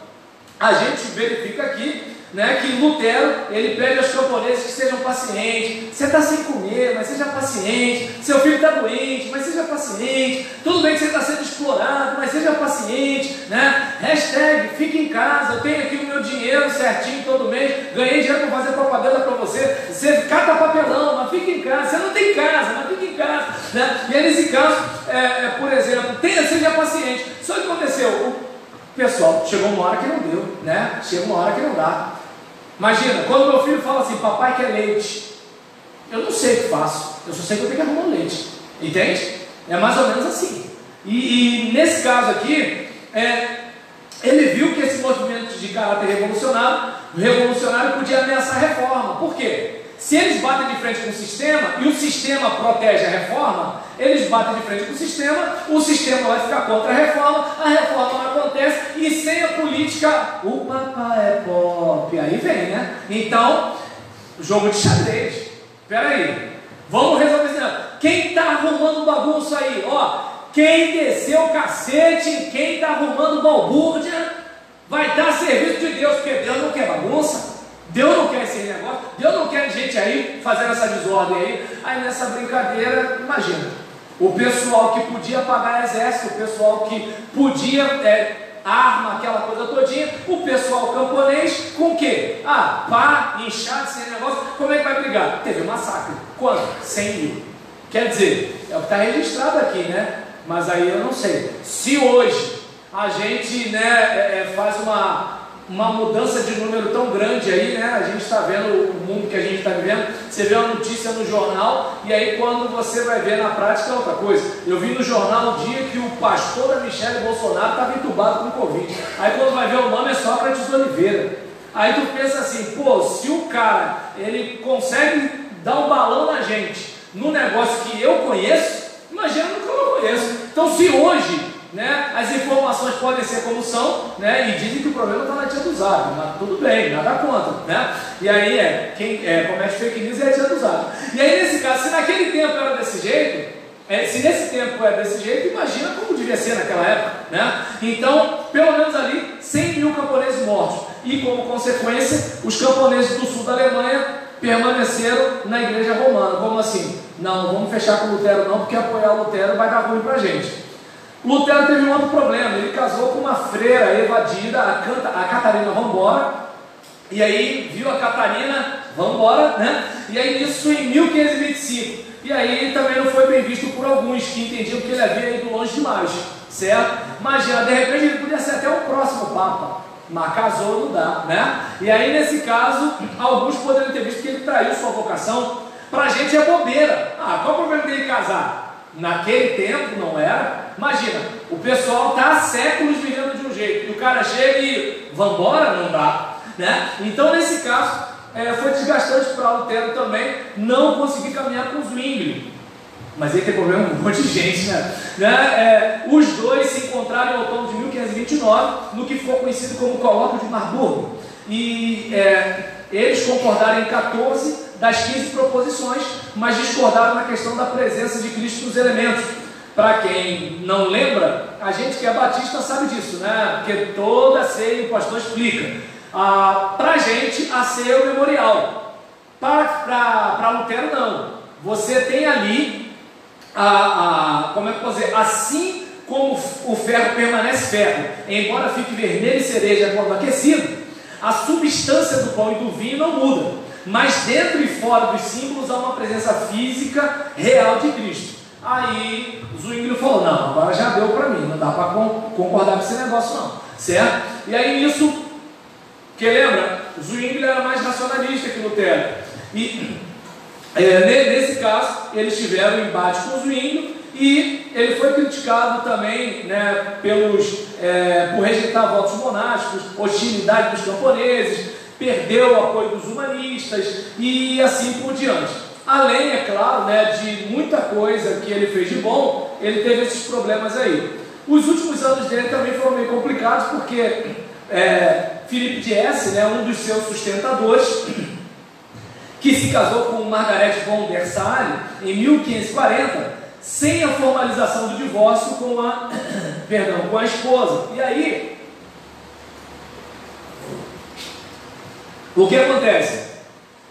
a gente verifica aqui, né, que Lutero, ele pede aos camponeses que sejam pacientes. Você está sem comer, mas seja paciente. Seu filho está doente, mas seja paciente. Tudo bem que você está sendo explorado, mas seja paciente, né? Hashtag, fique em casa, eu tenho aqui o meu dinheiro certinho todo mês, ganhei dinheiro para fazer propaganda para você. Você cata papelão, mas fique em casa. Você não tem casa, mas fique em casa, né? E aí nesse caso, por exemplo, seja paciente. Só que aconteceu, o pessoal, chegou uma hora que não deu, né? Chega uma hora que não dá. Imagina, quando meu filho fala assim: papai quer leite, eu não sei o que faço, eu só sei que eu tenho que arrumar leite, entende? É mais ou menos assim. E nesse caso aqui, ele viu que esse movimento de caráter revolucionário podia ameaçar a reforma. Por quê? Se eles batem de frente com o sistema e o sistema protege a reforma, eles batem de frente com o sistema vai ficar contra a reforma não acontece, e sem a política, o papai é pop, aí vem, né? Então, jogo de xadrez. Espera aí, vamos resolver isso. Quem está arrumando bagunça aí? Ó, quem desceu o cacete, quem está arrumando balbúrdia, vai estar a serviço de Deus, porque Deus não quer bagunça. Deus não quer esse negócio, Deus não quer gente aí fazendo essa desordem aí. Aí nessa brincadeira, imagina, o pessoal que podia pagar exército, o pessoal que podia arma, aquela coisa todinha, o pessoal camponês com o quê? Pá, inchado, esse negócio, como é que vai brigar? Teve um massacre. Quanto? 100 mil. Quer dizer, é o que está registrado aqui, né? Mas aí eu não sei. Se hoje a gente, né, faz uma mudança de número tão grande aí, né? A gente está vendo o mundo que a gente está vivendo. Você vê uma notícia no jornal e aí quando você vai ver na prática é outra coisa. Eu vi no jornal o dia que o pastor da Michele Bolsonaro estava entubado com Covid. Aí quando vai ver o nome é Sócrates Oliveira. Aí tu pensa assim, pô, se o cara ele consegue dar um balão na gente no negócio que eu conheço, imagina no que eu não conheço. Então se hoje, né, as informações podem ser como são, né, e dizem que o problema está na tia do Zap, mas tudo bem, nada contra, né? E aí quem comete fake news é a tia do Zap. E aí nesse caso, se naquele tempo era desse jeito, se nesse tempo é desse jeito, imagina como devia ser naquela época, né? Então, pelo menos ali, 100 mil camponeses mortos. E como consequência, os camponeses do sul da Alemanha permaneceram na igreja romana. Como assim? Não vamos fechar com Lutero não, porque apoiar Lutero vai dar ruim pra gente. Lutero teve um outro problema, ele casou com uma freira evadida, a Catarina Vambora, e aí viu a Catarina Vambora, né? E aí isso em 1525, e aí também não foi bem visto por alguns que entendiam que ele havia ido longe demais, certo? Imagina, de repente ele podia ser até o próximo Papa, mas casou não dá, né? E aí nesse caso, alguns poderiam ter visto que ele traiu sua vocação. Pra gente é bobeira, qual o problema dele casar? Naquele tempo não era. Imagina, o pessoal está há séculos vivendo de um jeito, e o cara chega e vambora, não dá, né? Então nesse caso foi desgastante para Lutero também não conseguir caminhar com Zwingli, mas aí tem problema com um monte de gente, né? Os dois se encontraram em outono de 1529 no que ficou conhecido como Colóquio de Marburgo, e eles concordaram em 14 das 15 proposições, mas discordaram na questão da presença de Cristo nos elementos. Para quem não lembra, a gente que é batista sabe disso, né? Porque toda ceia o pastor explica. Para a gente, a ceia é o memorial. Para Lutero, não. Você tem ali, como é que eu posso dizer? Assim como o ferro permanece ferro, embora fique vermelho e cereja quando aquecido, a substância do pão e do vinho não muda. Mas dentro e fora dos símbolos há uma presença física real de Cristo. Aí Zwingli falou, não, agora já deu para mim, não dá para concordar com esse negócio não, certo? E aí nisso, que lembra, Zwingli era mais racionalista que Lutero. E nesse caso, eles tiveram um embate com Zwingli, e ele foi criticado também, né, por rejeitar votos monásticos, hostilidade dos camponeses, perdeu o apoio dos humanistas e assim por diante. Além, é claro, né, de muita coisa que ele fez de bom, ele teve esses problemas aí. Os últimos anos dele também foram meio complicados, porque Philippe Diesse, né, um dos seus sustentadores, que se casou com Margarete von der Sale em 1540, sem a formalização do divórcio com a esposa. E aí, o que acontece?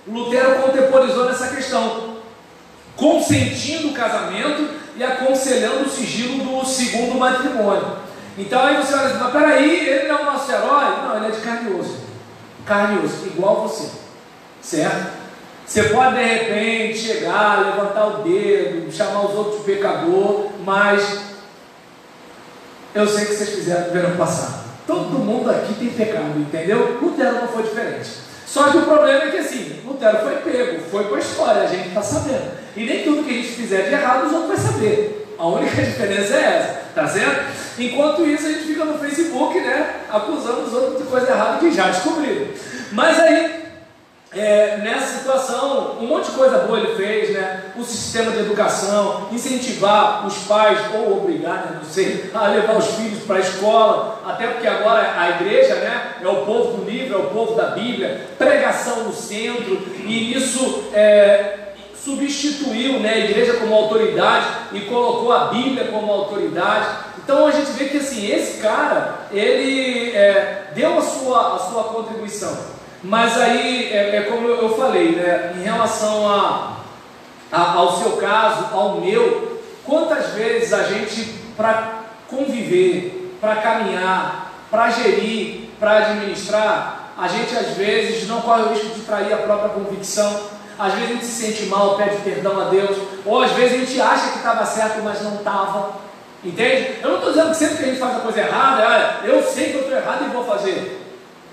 Lutero contemporizou nessa questão, consentindo o casamento e aconselhando o sigilo do segundo matrimônio. Então aí você olha assim, mas peraí, ele não é o nosso herói? Não, ele é de carne e osso, igual você, certo? Você pode de repente chegar, levantar o dedo, chamar os outros de pecador, mas eu sei que vocês fizeram no verão passado. Todo mundo aqui tem pecado, entendeu? Lutero não foi diferente. Só que o problema é que assim, Lutero foi pego, foi com a história, a gente está sabendo. E nem tudo que a gente fizer de errado os outros vão saber. A única diferença é essa, tá certo? Enquanto isso a gente fica no Facebook, né, acusando os outros de coisa errada que já descobriram. Mas aí, nessa situação, um monte de coisa boa ele fez, né? O sistema de educação, incentivar os pais, ou obrigar, né, não sei, a levar os filhos para a escola, até porque agora a igreja, né, é o povo do livro, é o povo da Bíblia, pregação no centro, e isso substituiu, né, a igreja como autoridade e colocou a Bíblia como autoridade. Então a gente vê que assim, esse cara, ele deu a sua contribuição. Mas aí, como eu falei, né, em relação ao seu caso, ao meu, quantas vezes a gente, para conviver, para caminhar, para gerir, para administrar, a gente às vezes não corre o risco de trair a própria convicção, às vezes a gente se sente mal, pede perdão a Deus, ou às vezes a gente acha que estava certo, mas não estava, entende? Eu não estou dizendo que sempre que a gente faz a coisa errada, eu sei que eu estou errado e vou fazer.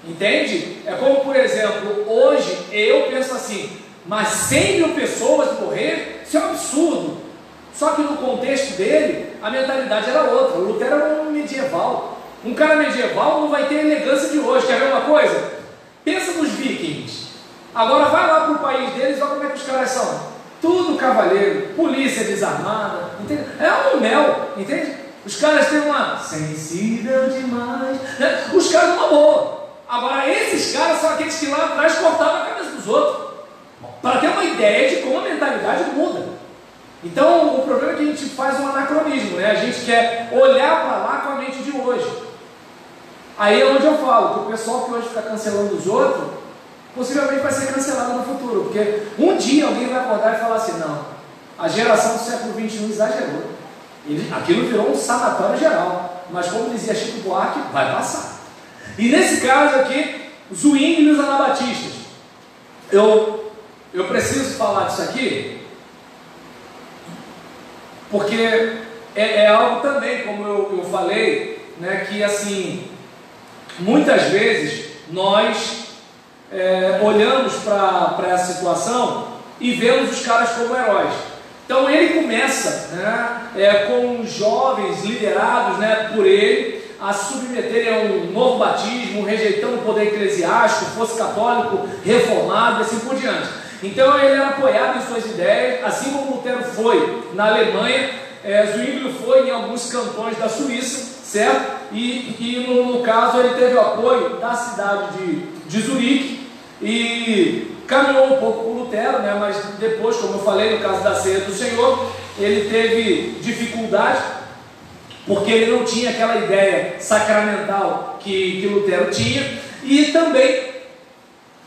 Entende? É como, por exemplo, hoje eu penso assim, mas 100 mil pessoas morrer, isso é um absurdo. Só que no contexto dele, a mentalidade era outra. O Lutero era um medieval. Um cara medieval não vai ter a elegância de hoje. Quer ver uma coisa? Pensa nos vikings. Agora vai lá para o país deles, olha como é que os caras são. Tudo cavaleiro, polícia desarmada, entende? É um mel, entende? Os caras têm uma sensível demais, né? Os caras numa boa. Agora esses caras são aqueles que lá atrás cortavam a cabeça dos outros. Para ter uma ideia de como a mentalidade muda. Então o problema é que a gente faz um anacronismo, né? A gente quer olhar para lá com a mente de hoje. Aí é onde eu falo que o pessoal que hoje fica cancelando os outros, possivelmente vai ser cancelado no futuro, porque um dia alguém vai acordar e falar assim, não, a geração do século XXI exagerou. Aquilo virou um sanatório geral, mas como dizia Chico Buarque, vai passar. E nesse caso aqui, Zwingli e os anabatistas. Eu preciso falar disso aqui, porque é algo também, como eu falei, né, que assim, muitas vezes nós olhamos para essa situação e vemos os caras como heróis. Então ele começa, né, com os jovens liderados, né, por ele, a submeterem a um novo batismo, rejeitando o poder eclesiástico, fosse católico, reformado e assim por diante. Então ele era apoiado em suas ideias, assim como Lutero foi na Alemanha, Zwingli foi em alguns cantões da Suíça, certo? E no caso ele teve o apoio da cidade de Zurique e caminhou um pouco com Lutero, né? Mas depois, como eu falei, no caso da Ceia do Senhor, ele teve dificuldade, porque ele não tinha aquela ideia sacramental que Lutero tinha, e também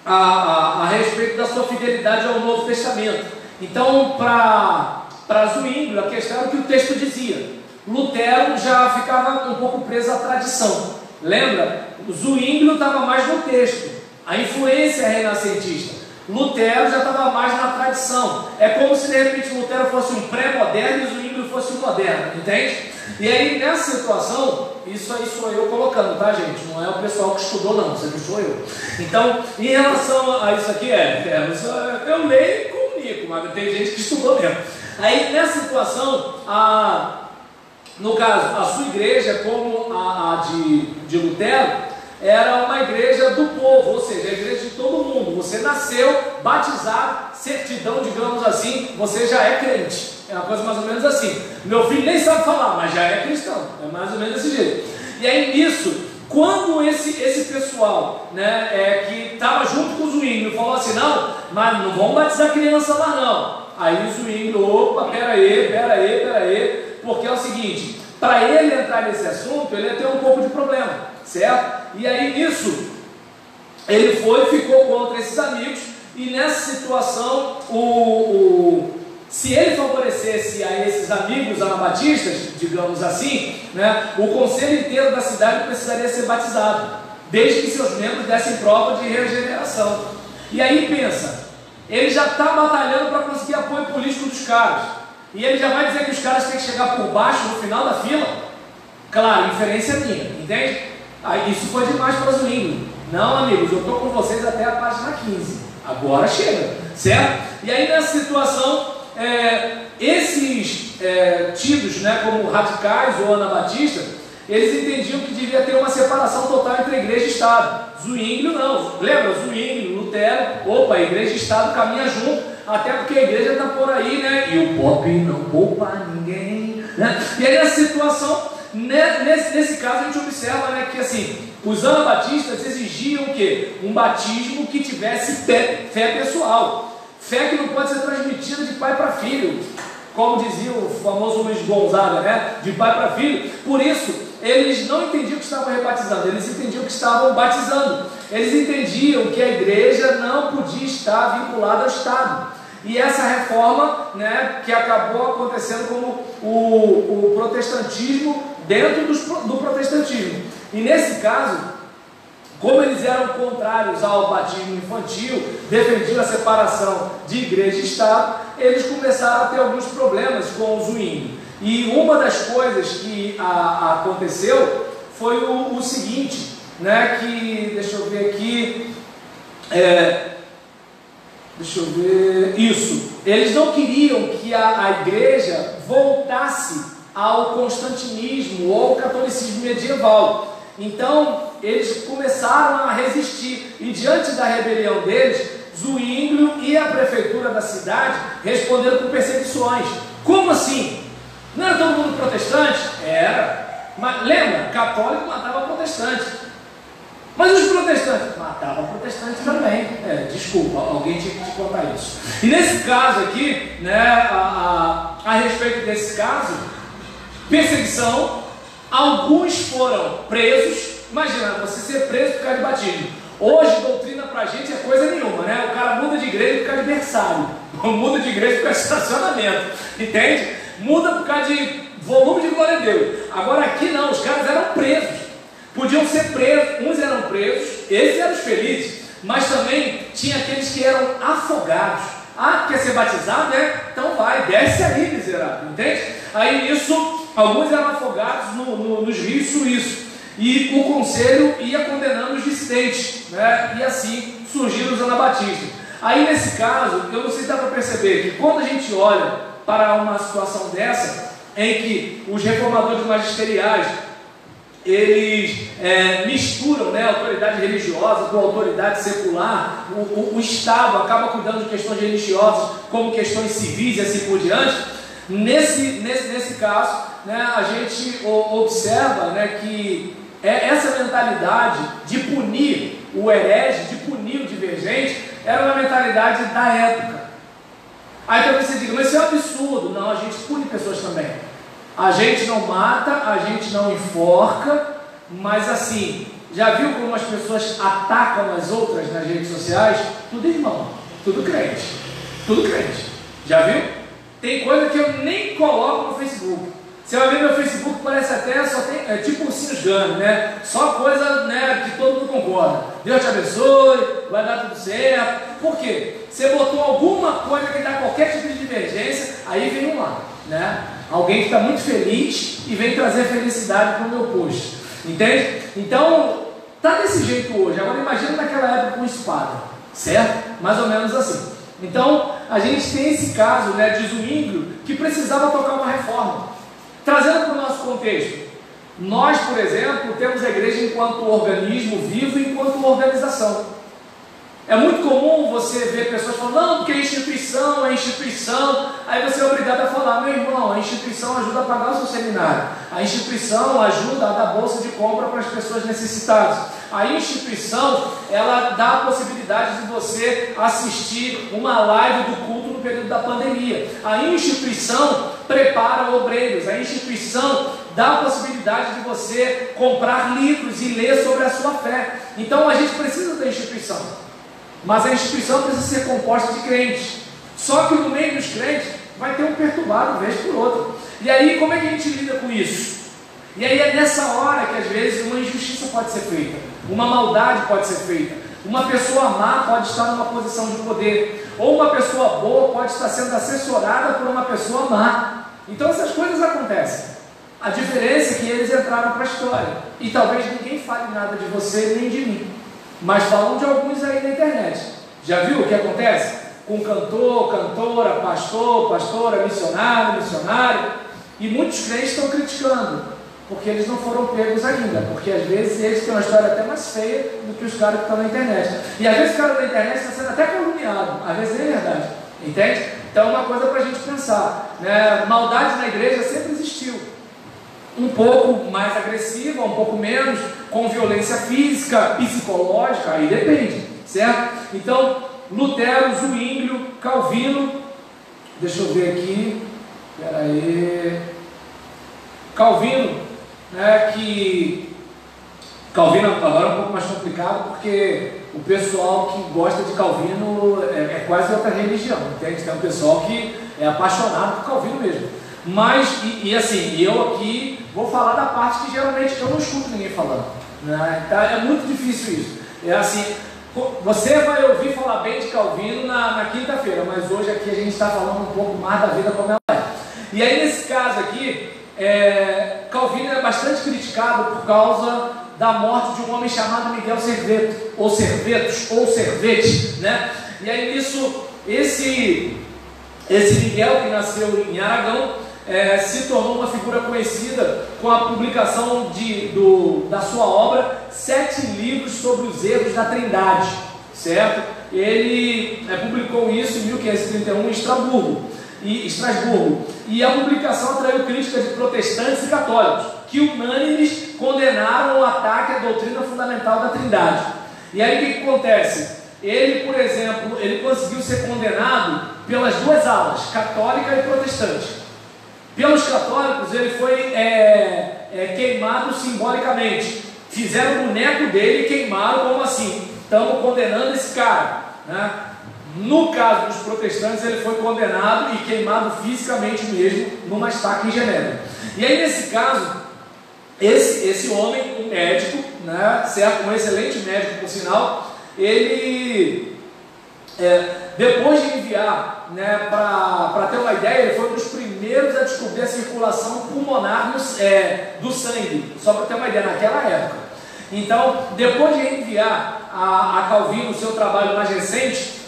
a respeito da sua fidelidade ao Novo Testamento. Então, para Zwingli, a questão era o que o texto dizia. Lutero já ficava um pouco preso à tradição. Lembra? Zwingli estava mais no texto, a influência renascentista. Lutero já estava mais na tradição. É como se de repente Lutero fosse um pré-moderno e Zwingli fosse um moderno, entende? E aí nessa situação, isso aí sou eu colocando, tá, gente? Não é o pessoal que estudou, não, isso aqui sou eu. Então, em relação a isso aqui, eu leio e comunico, mas tem gente que estudou mesmo. Aí nessa situação, no caso, a sua igreja, como a de Lutero, era uma igreja do povo, ou seja, a igreja de todo mundo. Você nasceu, batizado, certidão, digamos assim, você já é crente. É uma coisa mais ou menos assim. Meu filho nem sabe falar, mas já é cristão. É mais ou menos desse jeito. E aí nisso, quando esse pessoal, né, que estava junto com o Zwingli falou assim, não, mas não vamos batizar criança lá não. Aí o Zwingli, opa, peraí, porque é o seguinte, para ele entrar nesse assunto, ele ia ter um pouco de problema, certo? E aí nisso, ele ficou contra esses amigos, e nessa situação, se ele favorecesse a esses amigos anabatistas, digamos assim, né, o conselho inteiro da cidade precisaria ser batizado, desde que seus membros dessem prova de regeneração. E aí pensa, ele já está batalhando para conseguir apoio político dos caras, e ele já vai dizer que os caras têm que chegar por baixo no final da fila? Claro, inferência minha, entende? Aí isso foi demais para Zwingli. Não, amigos, eu estou com vocês até a página 15, agora chega, certo? E aí nessa situação, esses tidos, né, como radicais ou anabatistas, eles entendiam que devia ter uma separação total entre a igreja e o Estado. Zwingli não, lembra? Zwingli, Lutero, a igreja e o Estado caminham junto, até porque a igreja está por aí, né? E o pop não poupa ninguém, né? E aí nessa situação, nesse caso a gente observa, né, que assim, os anabatistas exigiam o quê? Um batismo que tivesse fé pessoal, fé que não pode ser transmitida de pai para filho, como dizia o famoso Luiz Gonzaga, né? De pai para filho. Por isso, eles não entendiam que estavam rebatizando, eles entendiam que estavam batizando. Eles entendiam que a igreja não podia estar vinculada ao Estado. E essa reforma, né, que acabou acontecendo como o protestantismo dentro do protestantismo. E nesse caso, como eles eram contrários ao batismo infantil, defendiam a separação de igreja e Estado, eles começaram a ter alguns problemas com o Zwingli. E uma das coisas que aconteceu foi o seguinte, né, que, deixa eu ver aqui, isso, eles não queriam que a igreja voltasse ao constantinismo ou ao catolicismo medieval. Então eles começaram a resistir, e diante da rebelião deles, Zuínglio e a prefeitura da cidade responderam com perseguições. Como assim? Não era todo mundo protestante? Era. Mas lembra, católico matava protestante. Mas os protestantes matavam protestantes também. Desculpa, alguém tinha que te contar isso. E nesse caso aqui, né, a respeito desse caso, perseguição, alguns foram presos. Imagina, você ser preso por causa de batismo. Hoje, doutrina pra gente é coisa nenhuma, né? O cara muda de igreja por causa de berçário, muda de igreja por causa de estacionamento, entende? Muda por causa de volume de glória a Deus. Agora aqui não, os caras eram presos, podiam ser presos, uns eram presos, esses eram os felizes, mas também tinha aqueles que eram afogados. Ah, quer ser batizado, né? Então vai, desce aí, miserável, entende? Aí nisso, alguns eram afogados nos rios suíços. E o conselho ia condenando os dissidentes, né? E assim surgiram os anabatistas. Aí nesse caso, eu não sei se dá para perceber que quando a gente olha para uma situação dessa, em que os reformadores magisteriais, eles misturam, né, autoridade religiosa com autoridade secular, o Estado acaba cuidando de questões religiosas como questões civis e assim por diante. Nesse caso, né, a gente observa, né, que essa mentalidade de punir o herege, de punir o divergente, era uma mentalidade da época. Aí talvez você diga, mas isso é um absurdo. Não, a gente pune pessoas também. A gente não mata, a gente não enforca, mas assim, já viu como as pessoas atacam as outras nas redes sociais? Tudo irmão, tudo crente, tudo crente. Já viu? Tem coisa que eu nem coloco no Facebook. Você vai ver meu Facebook, parece até, só tem, tipo o Sinus Gano, né? Só coisa, né, que todo mundo concorda. Deus te abençoe, vai dar tudo certo. Por quê? Você botou alguma coisa que dá qualquer tipo de divergência, aí vem um lá, né? Alguém que está muito feliz e vem trazer felicidade para o meu post. Entende? Então, tá desse jeito hoje. Agora imagina naquela época com espada, certo? Mais ou menos assim. Então, a gente tem esse caso, né, de Zuínglio, que precisava tocar uma reforma. Trazendo para o nosso contexto, nós, por exemplo, temos a igreja enquanto organismo vivo e enquanto organização. É muito comum você ver pessoas falando, não, porque é instituição, aí você é obrigado a falar, meu irmão, a instituição ajuda a pagar o seu seminário, a instituição ajuda a dar bolsa de compra para as pessoas necessitadas, a instituição, ela dá a possibilidade de você assistir uma live do culto no período da pandemia, a instituição prepara obreiros, a instituição dá a possibilidade de você comprar livros e ler sobre a sua fé. Então a gente precisa da instituição, mas a instituição precisa ser composta de crentes. Só que no meio dos crentes vai ter um perturbado vez por outro. E aí como é que a gente lida com isso? E aí é nessa hora que às vezes uma injustiça pode ser feita, uma maldade pode ser feita, uma pessoa má pode estar numa posição de poder, ou uma pessoa boa pode estar sendo assessorada por uma pessoa má. Então essas coisas acontecem. A diferença é que eles entraram para a história, e talvez ninguém fale nada de você nem de mim, mas falam de alguns aí na internet. Já viu o que acontece? Com cantor, cantora, pastor, pastora, missionário, e muitos crentes estão criticando, porque eles não foram pegos ainda, porque às vezes eles têm uma história até mais feia do que os caras que estão na internet, e às vezes o cara da internet está sendo até caluniado, às vezes nem é verdade, entende? Então é uma coisa para a gente pensar, né? Maldade na igreja sempre existiu, um pouco mais agressiva, um pouco menos, com violência física, psicológica, aí depende, certo? Então, Lutero, Zuínglio, Calvino, deixa eu ver aqui, Calvino, né, que Calvino agora é um pouco mais complicado, porque o pessoal que gosta de Calvino é quase outra religião, entende? Tem um pessoal que é apaixonado por Calvino mesmo. Mas, assim, eu aqui vou falar da parte que geralmente eu não escuto ninguém falando, né? Então, é muito difícil isso. É assim, você vai ouvir falar bem de Calvino na quinta-feira, mas hoje aqui a gente está falando um pouco mais da vida como ela é. E aí nesse caso aqui, Calvino é bastante criticado por causa da morte de um homem chamado Miguel Serveto, ou Servetos, ou Servete, né? E aí nisso, esse Miguel, que nasceu em Aragão, se tornou uma figura conhecida com a publicação da sua obra 7 livros sobre os erros da Trindade, certo? Ele publicou isso em 1531 em Estrasburgo, e a publicação atraiu críticas de protestantes e católicos, que unânimes condenaram o ataque à doutrina fundamental da Trindade. E aí o que acontece? Ele, por exemplo, ele conseguiu ser condenado pelas duas alas, católica e protestante. Pelos católicos, ele foi queimado simbolicamente. Fizeram o boneco dele e queimaram, como assim? Estamos condenando esse cara, né? No caso dos protestantes, ele foi condenado e queimado fisicamente mesmo numa estaca em Genebra. E aí, nesse caso, esse homem, um médico, né, certo? Um excelente médico, por sinal, ele, depois de enviar, né, para ter uma ideia, ele foi um dos primeiros a descobrir a circulação pulmonar do sangue, só para ter uma ideia, naquela época. Então, depois de enviar a Calvino o seu trabalho mais recente,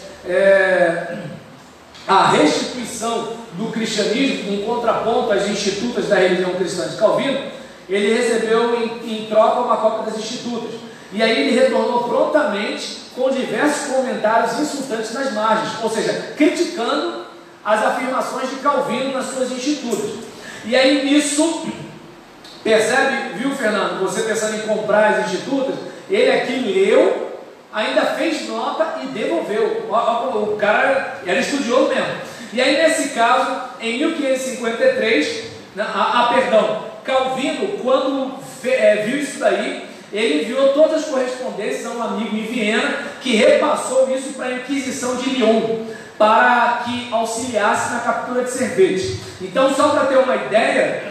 a restituição do cristianismo em contraponto às institutas da religião cristã de Calvino, ele recebeu em troca uma cópia das institutas, e aí ele retornou prontamente com diversos comentários insultantes nas margens, ou seja, criticando as afirmações de Calvino nas suas institutas. E aí nisso, percebe, viu, Fernando, você pensando em comprar as institutas, ele aqui leu, ainda fez nota e devolveu. O cara era estudioso mesmo. E aí nesse caso, em 1553, Calvino, quando viu isso daí, ele enviou todas as correspondências a um amigo em Viena, que repassou isso para a Inquisição de Lyon, para que auxiliasse na captura de Servete. Então, só para ter uma ideia,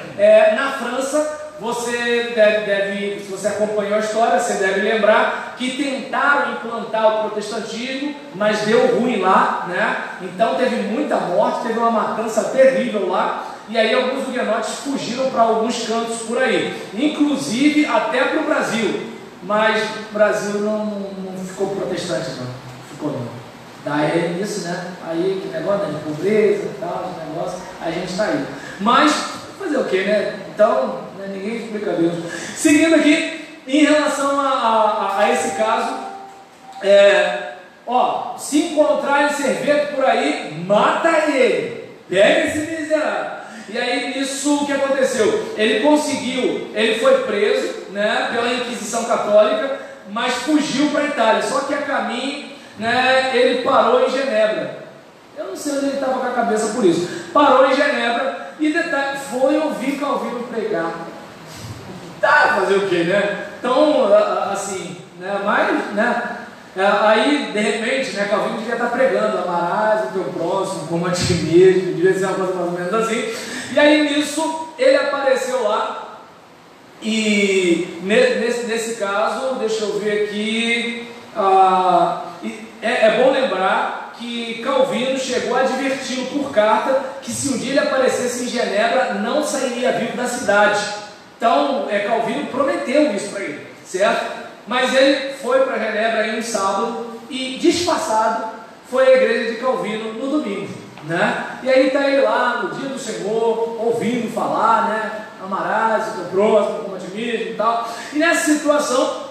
na França, você deve, se você acompanhou a história, você deve lembrar que tentaram implantar o protestantismo, mas deu ruim lá, né? Então teve muita morte, teve uma matança terrível lá, e aí alguns huguenotes fugiram para alguns cantos por aí, inclusive até para o Brasil, mas o Brasil não ficou protestante, não, ficou não. Daí isso, né? Aí que negócio, né, de pobreza e tal, de negócio, a gente está aí. Mas fazer o que, né? Então, né, ninguém explica Deus. Seguindo aqui, em relação a esse caso, se encontrar em Serveto por aí, mata ele, pega esse miserável. E aí nisso o que aconteceu? Ele foi preso, né, pela Inquisição Católica, mas fugiu para a Itália. Só que a caminho, né, ele parou em Genebra. Eu não sei onde ele estava com a cabeça por isso. Parou em Genebra e detalhe, foi ouvir Calvino pregar. Tá, fazer o quê, né? Então, assim, né, mas, né, aí, de repente, né, Calvino devia estar pregando, amarás o teu próximo como a ti mesmo, devia ser uma coisa mais ou menos assim. E aí, nisso, ele apareceu lá, e nesse caso, deixa eu ver aqui, é bom lembrar que Calvino chegou a adverti-lo por carta que se um dia ele aparecesse em Genebra, não sairia vivo da cidade. Então, Calvino prometeu isso para ele, certo? Mas ele foi para Genebra em um sábado e, disfarçado, foi à igreja de Calvino no domingo, né? E aí está ele lá no dia do Senhor, ouvindo falar, né? Amarás o teu próximo como a ti mesmo e tal. E nessa situação,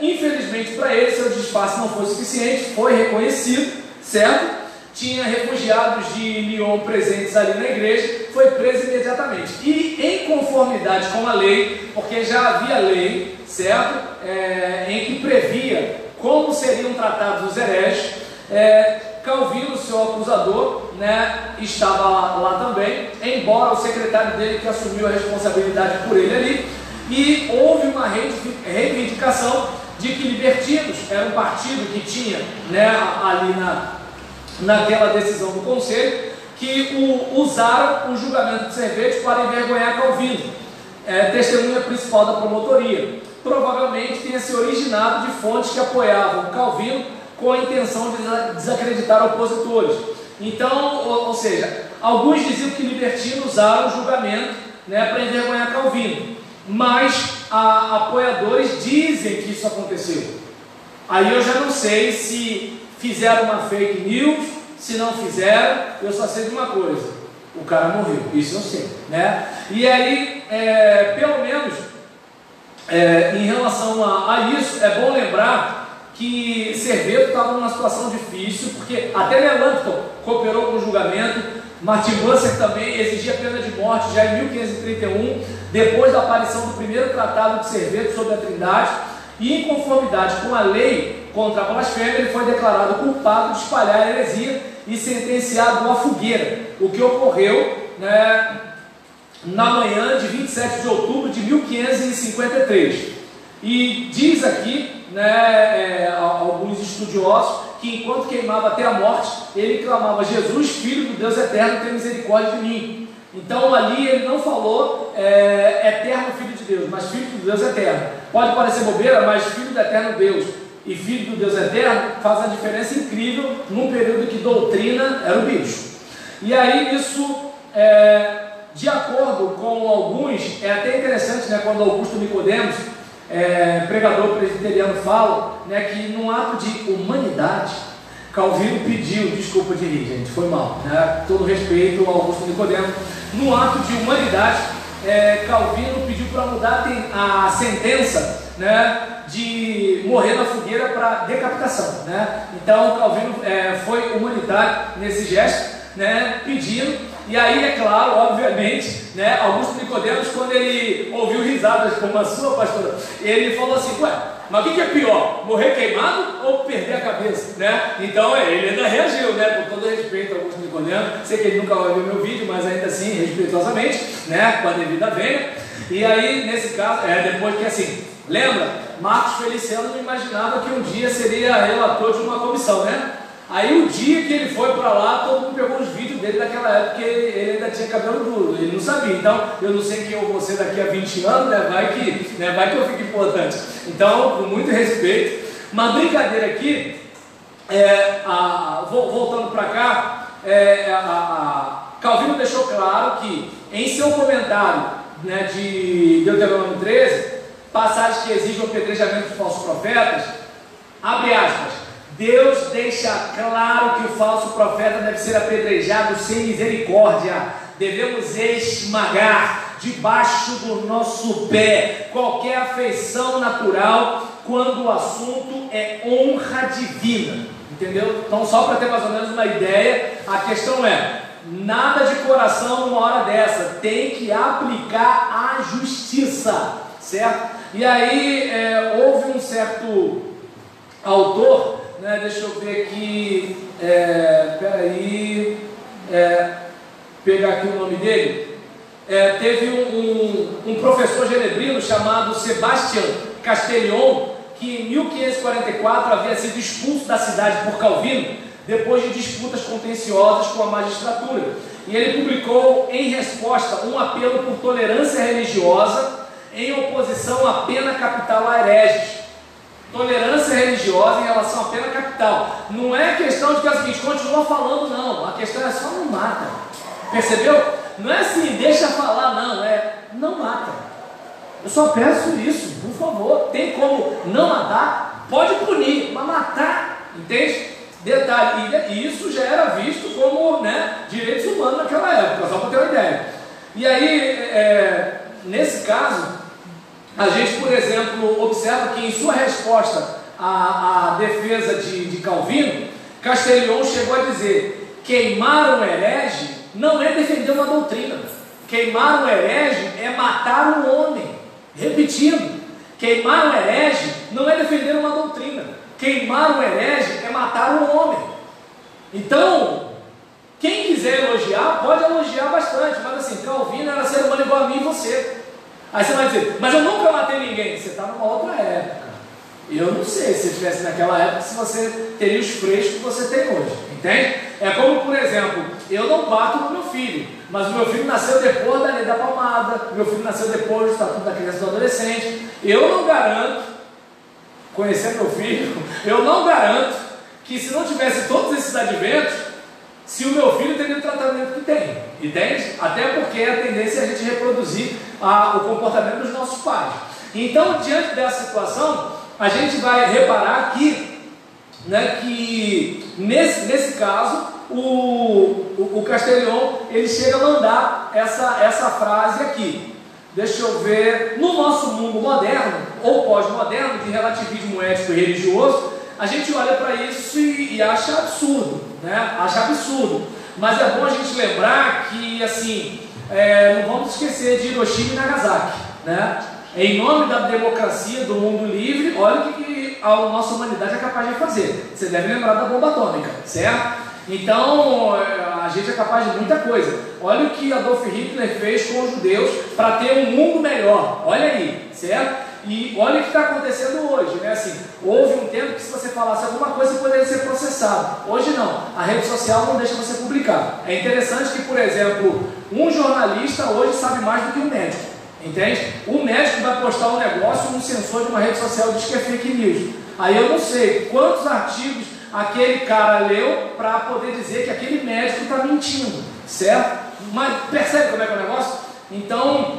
infelizmente para ele, seu disfarce não foi suficiente, foi reconhecido, certo? Tinha refugiados de Lyon presentes ali na igreja, foi preso imediatamente. E em conformidade com a lei, porque já havia lei, certo? Em que previa como seriam tratados os hereges, Calvino, seu acusador, né, estava lá também, embora o secretário dele que assumiu a responsabilidade por ele ali, e houve uma reivindicação de que Libertinos era um partido que tinha, né, ali naquela decisão do conselho, que usaram o julgamento de Serveto para envergonhar Calvino, testemunha principal da promotoria. Provavelmente tenha se originado de fontes que apoiavam Calvino com a intenção de desacreditar opositores. Então, ou seja, alguns diziam que Libertino usaram o julgamento, né, para envergonhar Calvino. mas apoiadores dizem que isso aconteceu. Aí eu já não sei se fizeram uma fake news, se não fizeram. Eu só sei de uma coisa: o cara morreu, isso eu sei, né? E aí, pelo menos, em relação a isso, é bom lembrar que Serveto estava numa situação difícil, porque até Melanchthon cooperou com o julgamento. Martin Bucer também exigia pena de morte já em 1531, depois da aparição do primeiro tratado de Serveto sobre a Trindade, e em conformidade com a lei contra a blasfêmia, ele foi declarado culpado de espalhar a heresia e sentenciado à fogueira, o que ocorreu, né, na manhã de 27 de outubro de 1553. E diz aqui, né, alguns estudiosos, que enquanto queimava até a morte, ele clamava: Jesus, Filho do Deus Eterno, tem misericórdia de mim. Então ali ele não falou Eterno Filho de Deus, mas Filho do Deus Eterno. Pode parecer bobeira, mas Filho do Eterno Deus e Filho do Deus Eterno faz uma diferença incrível num período que doutrina era o bicho. E aí isso, de acordo com alguns, é até interessante, né, quando Augusto Nicodemos, pregador presbiteriano, fala, né, que num ato de humanidade, Calvino pediu, desculpa de rir, gente, foi mal, né, todo respeito ao Augusto Nicodemos, num ato de humanidade, Calvino pediu para mudar a sentença, né, de morrer na fogueira para decapitação, né? Então Calvino foi humanitário nesse gesto, né, pedindo. E aí, é claro, obviamente, né, Augusto Nicodemos, quando ele ouviu risadas como a sua, pastora, ele falou assim: ué, mas o que é pior, morrer queimado ou perder a cabeça, né? Então ele ainda reagiu, né, com todo respeito ao Augusto Nicodemos. Sei que ele nunca vai ver meu vídeo, mas ainda assim, respeitosamente, né, com a devida vênia. E aí, nesse caso, depois que assim, lembra, Marcos Feliciano não imaginava que um dia seria relator de uma comissão, né? Aí o dia que ele foi para lá, todo mundo pegou os vídeos dele daquela época, porque ele ainda tinha cabelo duro, ele não sabia. Então, eu não sei quem eu vou ser daqui a 20 anos, né? Vai que eu fico importante. Então, com muito respeito, uma brincadeira aqui, voltando para cá, Calvino deixou claro que em seu comentário, né, de Deuteronômio 13, passagens que exigem o apedrejamento de falsos profetas, abre aspas, Deus deixa claro que o falso profeta deve ser apedrejado sem misericórdia. Devemos esmagar debaixo do nosso pé qualquer afeição natural quando o assunto é honra divina. Entendeu? Então, só para ter mais ou menos uma ideia, a questão é: nada de coração numa hora dessa, tem que aplicar a justiça, certo? E aí houve um certo autor, né, deixa eu ver aqui, pegar aqui o nome dele, teve um professor genebrino chamado Sebastião Castellion, que em 1544 havia sido expulso da cidade por Calvino, depois de disputas contenciosas com a magistratura, e ele publicou em resposta um apelo por tolerância religiosa em oposição à pena capital a hereges. Tolerância religiosa em relação à pena capital. Não é questão de que é o seguinte, continua falando, não. A questão é só não mata. Percebeu? Não é assim, deixa falar, não. Não mata. Eu só peço isso, por favor. Tem como não matar? Pode punir, mas matar, entende? Detalhe, e isso já era visto como, né, direitos humanos naquela época, só para ter uma ideia. E aí, nesse caso, a gente, por exemplo, observa que em sua resposta à defesa de Calvino, Castellion chegou a dizer: queimar um herege não é defender uma doutrina, queimar um herege é matar um homem. Repetindo, queimar um herege não é defender uma doutrina, queimar um herege é matar um homem. Então, quem quiser elogiar, pode elogiar bastante, mas assim, Calvino era ser humano igual a mim e você. Aí você vai dizer, mas eu nunca matei ninguém. Você está numa outra época. Eu não sei se você estivesse naquela época, se você teria os frescos que você tem hoje. Entende? É como, por exemplo, eu não bato no meu filho, mas o meu filho nasceu depois da lei da palmada, meu filho nasceu depois do estatuto da criança e do adolescente. Eu não garanto, conhecendo meu filho, eu não garanto que se não tivesse todos esses adventos, se o meu filho teria o tratamento que tem, entende? Até porque a tendência é a gente reproduzir o comportamento dos nossos pais. Então, diante dessa situação, a gente vai reparar aqui, né, que nesse caso, o Castelhon, ele chega a mandar essa frase aqui. Deixa eu ver, no nosso mundo moderno, ou pós-moderno, de relativismo ético e religioso, a gente olha para isso e acha absurdo, né? Acha absurdo. Mas é bom a gente lembrar que, assim, não vamos esquecer de Hiroshima e Nagasaki, né? Em nome da democracia, do mundo livre, olha o que a nossa humanidade é capaz de fazer. Você deve lembrar da bomba atômica, certo? Então, a gente é capaz de muita coisa. Olha o que Adolf Hitler fez com os judeus para ter um mundo melhor. Olha aí, certo? E olha o que está acontecendo hoje, né? Assim, houve um tempo que se você falasse alguma coisa, você poderia ser processado. Hoje não. A rede social não deixa você publicar. É interessante que, por exemplo, um jornalista hoje sabe mais do que um médico. Entende? O médico vai postar um negócio, um sensor de uma rede social diz que é fake news. Aí eu não sei quantos artigos aquele cara leu para poder dizer que aquele médico está mentindo, certo? Mas percebe como é que é o negócio? Então,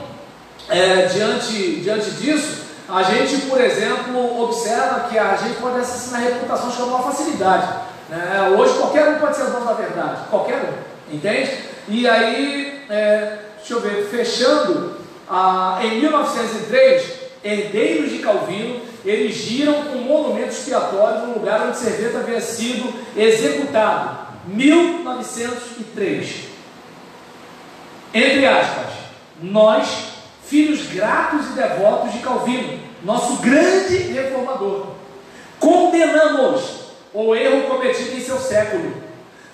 diante disso, a gente, por exemplo, observa que a gente pode assassinar reputações com uma facilidade, né? Hoje qualquer um pode ser o dono da verdade, qualquer um, entende? E aí, deixa eu ver, fechando, em 1903, herdeiros de Calvino erigiram um monumento expiatório no lugar onde Serveto havia sido executado, 1903. Entre aspas, nós, filhos gratos e devotos de Calvino, nosso grande reformador, condenamos o erro cometido em seu século,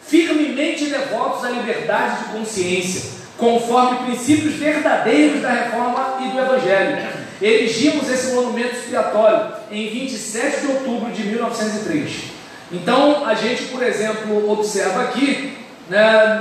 firmemente devotos à liberdade de consciência, conforme princípios verdadeiros da reforma e do Evangelho. Erigimos esse monumento expiatório em 27 de outubro de 1903. Então, a gente, por exemplo, observa aqui, né,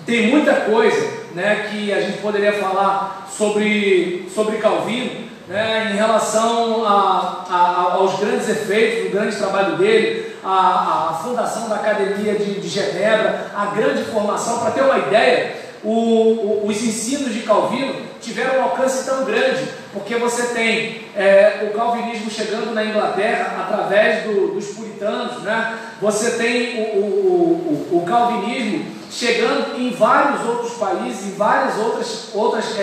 tem muita coisa, né, que a gente poderia falar sobre Calvino, né, em relação aos grandes efeitos, o grande trabalho dele, a fundação da Academia de Genebra, a grande formação. Para ter uma ideia, os ensinos de Calvino tiveram um alcance tão grande, porque você tem o calvinismo chegando na Inglaterra através dos puritanos, né? Você tem o calvinismo chegando em vários outros países, em várias outras